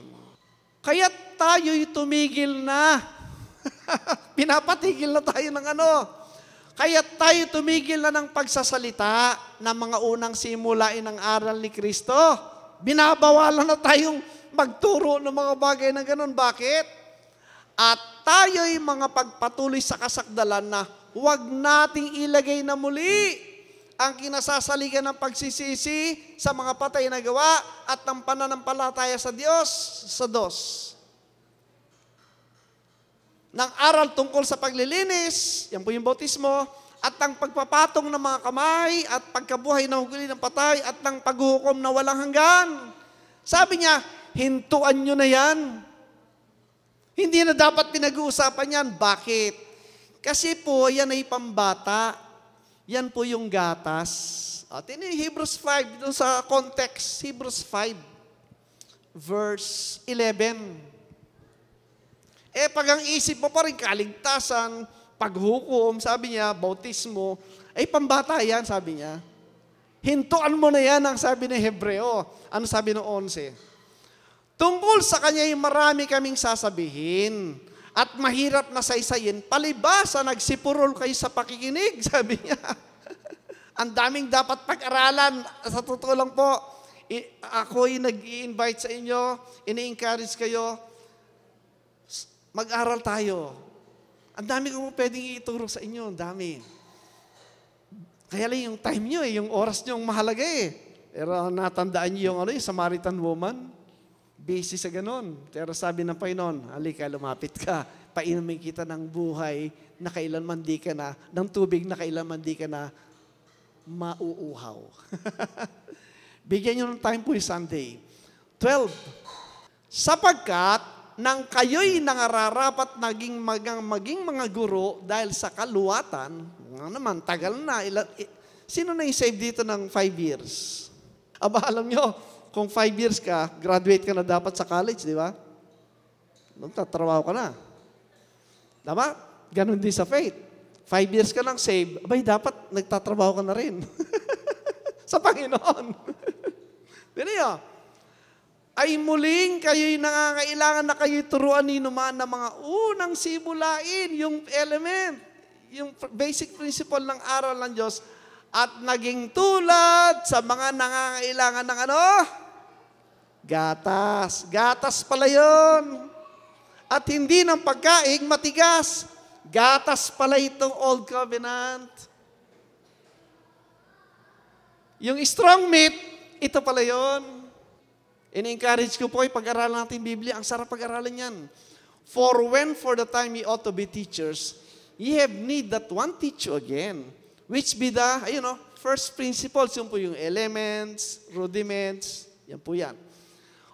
Speaker 1: Kaya tayo'y tumigil na. Pinapatigil na tayo ng ano. Kaya tayo tumigil na ng pagsasalita ng mga unang simulain ng aral ni Kristo. Binabawalan na tayong magturo ng mga bagay na ganun. Bakit? At tayo'y mga pagpatuloy sa kasakdalan na huwag nating ilagay na muli ang kinasasaligan ng pagsisisi sa mga patay na gawa at ng pananampalataya sa Diyos sa dos. Ng aral tungkol sa paglilinis, yan po yung bautismo, at ng pagpapatong ng mga kamay at pagkabuhay na huguli ng patay at ng paghuhukom na walang hanggan. Sabi niya, hintuan nyo na yan. Hindi na dapat pinag-uusapan yan. Bakit? Kasi po, yan ay pambata. Yan po yung gatas. At ini Hebrews 5, doon sa context, Hebrews 5, verse 11. Pag ang isip mo pa rin, kaligtasan, paghukom, sabi niya, bautismo, ay pambata yan, sabi niya. Hintuan mo na yan, ang sabi ng Hebreo. Ano sabi ng 11? Tungkol sa kanya ay marami kaming sasabihin at mahirap na saysayin, palibasa nagsipurol kayo sa pakikinig, sabi niya. Ang daming dapat pag-aralan. Sa totoo lang po, ako'y nag-i-invite sa inyo, ini-encourage kayo, mag-aral tayo. Ang dami kong pwedeng ituro sa inyo, ang dami. Kaya lang yung time nyo, yung oras nyo ang mahalaga eh. Pero natandaan nyo yung Samaritan woman, busy sa ganun. Pero sabi ng Panginoon, halika, lumapit ka. Painumin kita ng buhay na kailanman di ka na, ng tubig na kailanman di ka na mauuhaw. Bigyan nyo ng time po yung Sunday. 12. Sapagkat nang kayo'y nangararapat maging mga guro dahil sa kaluwatan, nga naman, tagal na. Sino na yung save dito ng 5 years? Aba, alam nyo, kung 5 years ka, graduate ka na dapat sa college, di ba? Tatrabaho ka na. Tama? Ganon din sa faith. 5 years ka lang save, abay, dapat nagtatrabaho ka na rin. Sa Panginoon. Dito yun. Ay muling kayo'y nangangailangan na kayo'y turuan ni naman ng mga unang simulain, yung element, yung basic principle ng aral ng Diyos, at naging tulad sa mga nangangailangan ng ano? Gatas. Gatas pala yun. At hindi ng pagkaing matigas. Gatas pala itong Old Covenant. Yung strong meat, ito pala yun. In-encourage ko po ay pag-aralan natin Biblia. Ang sarap pag-aralan yan. For when for the time ye ought to be teachers, ye have need that one teach you again, which be the, first principles, yun po yung elements, rudiments, yan po yan.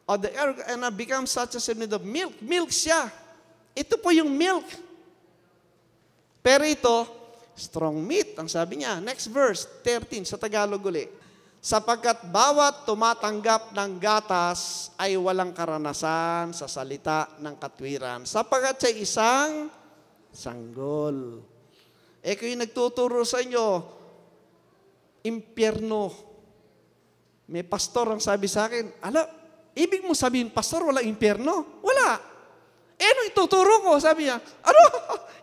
Speaker 1: Or the and become such as a need of milk. Milk siya. Ito po yung milk. Pero ito, strong meat, ang sabi niya. Next verse, 13, sa Tagalog uli. Sapagkat bawat tumatanggap ng gatas ay walang karanasan sa salita ng katwiran. Sapagkat siya isang sanggol. Kung yung nagtuturo sa inyo, impyerno. May pastor ang sabi sa akin, ibig mo sabihin, pastor, wala impyerno? Wala. Ano ituturo ko? Sabi niya,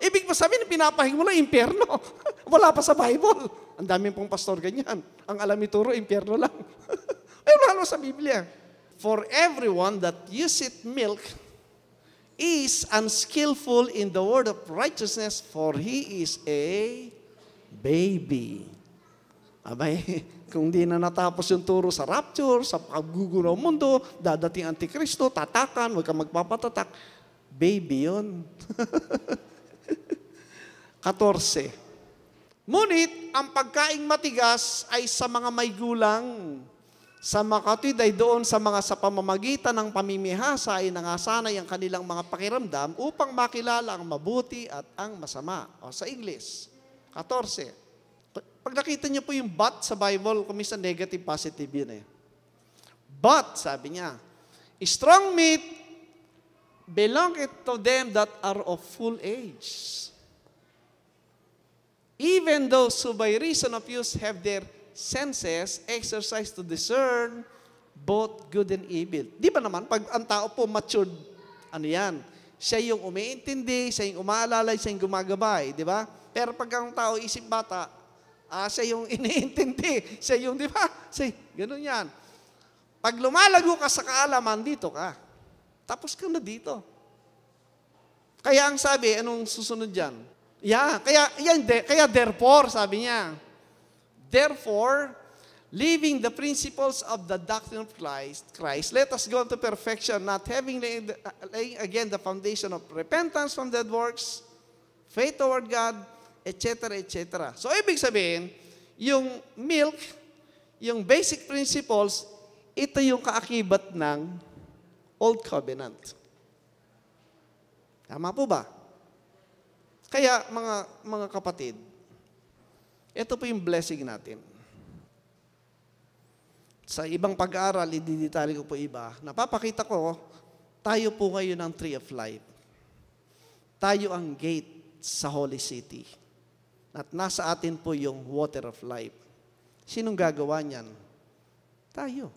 Speaker 1: ibig mo sabihin, pinapahing mo lang impyerno. Wala pa sa Bible. Ang daming pong pastor ganyan. Ang alam ituro, impyerno lang. mo sa Biblia. For everyone that useth milk is unskillful in the word of righteousness, for he is a baby. Abay, kung di na natapos yung turo sa rapture, sa paggugulo ng mundo, dadating Antikristo, tatakan, huwag kang magpapatatak. Baby yun. 14. Ngunit, ang pagkaing matigas ay sa mga may gulang. Sa makatwid ay doon sa mga sa pamamagitan ng pamimihasa ay nangasanay ang kanilang mga pakiramdam upang makilala ang mabuti at ang masama. O sa English. 14. Pag nakita niyo po yung but sa Bible, kumisa negative, positive yun eh. But, sabi niya, strong meat belongeth to them that are of full age. Even those who by reason of use have their senses exercised to discern both good and evil. Di ba naman, pag ang tao po matured, ano yan? Siya yung umiintindi, siya yung umaalala, siya yung gumagabay, di ba? Pero pag ang tao isip bata, siya yung iniintindi, siya yung, di ba? Ganun yan. Pag lumalago ka sa kaalaman, dito ka. Tapos ka na dito. Kaya ang sabi, anong susunod dyan? Kaya therefore, sabi niya, therefore, leaving the principles of the doctrine of Christ, let us go to perfection, not having laid again the foundation of repentance from dead works, faith toward God, etc., etc. So, ibig sabihin, yung milk, yung basic principles, ito yung kaakibat ng Old Covenant. Tama po ba? Kaya, mga kapatid, ito po yung blessing natin. Sa ibang pag-aaral, ididetali ko po iba, napapakita ko, tayo po ngayon ang tree of life. Tayo ang gate sa Holy City. At nasa atin po yung water of life. Sinong gagawa niyan? Tayo.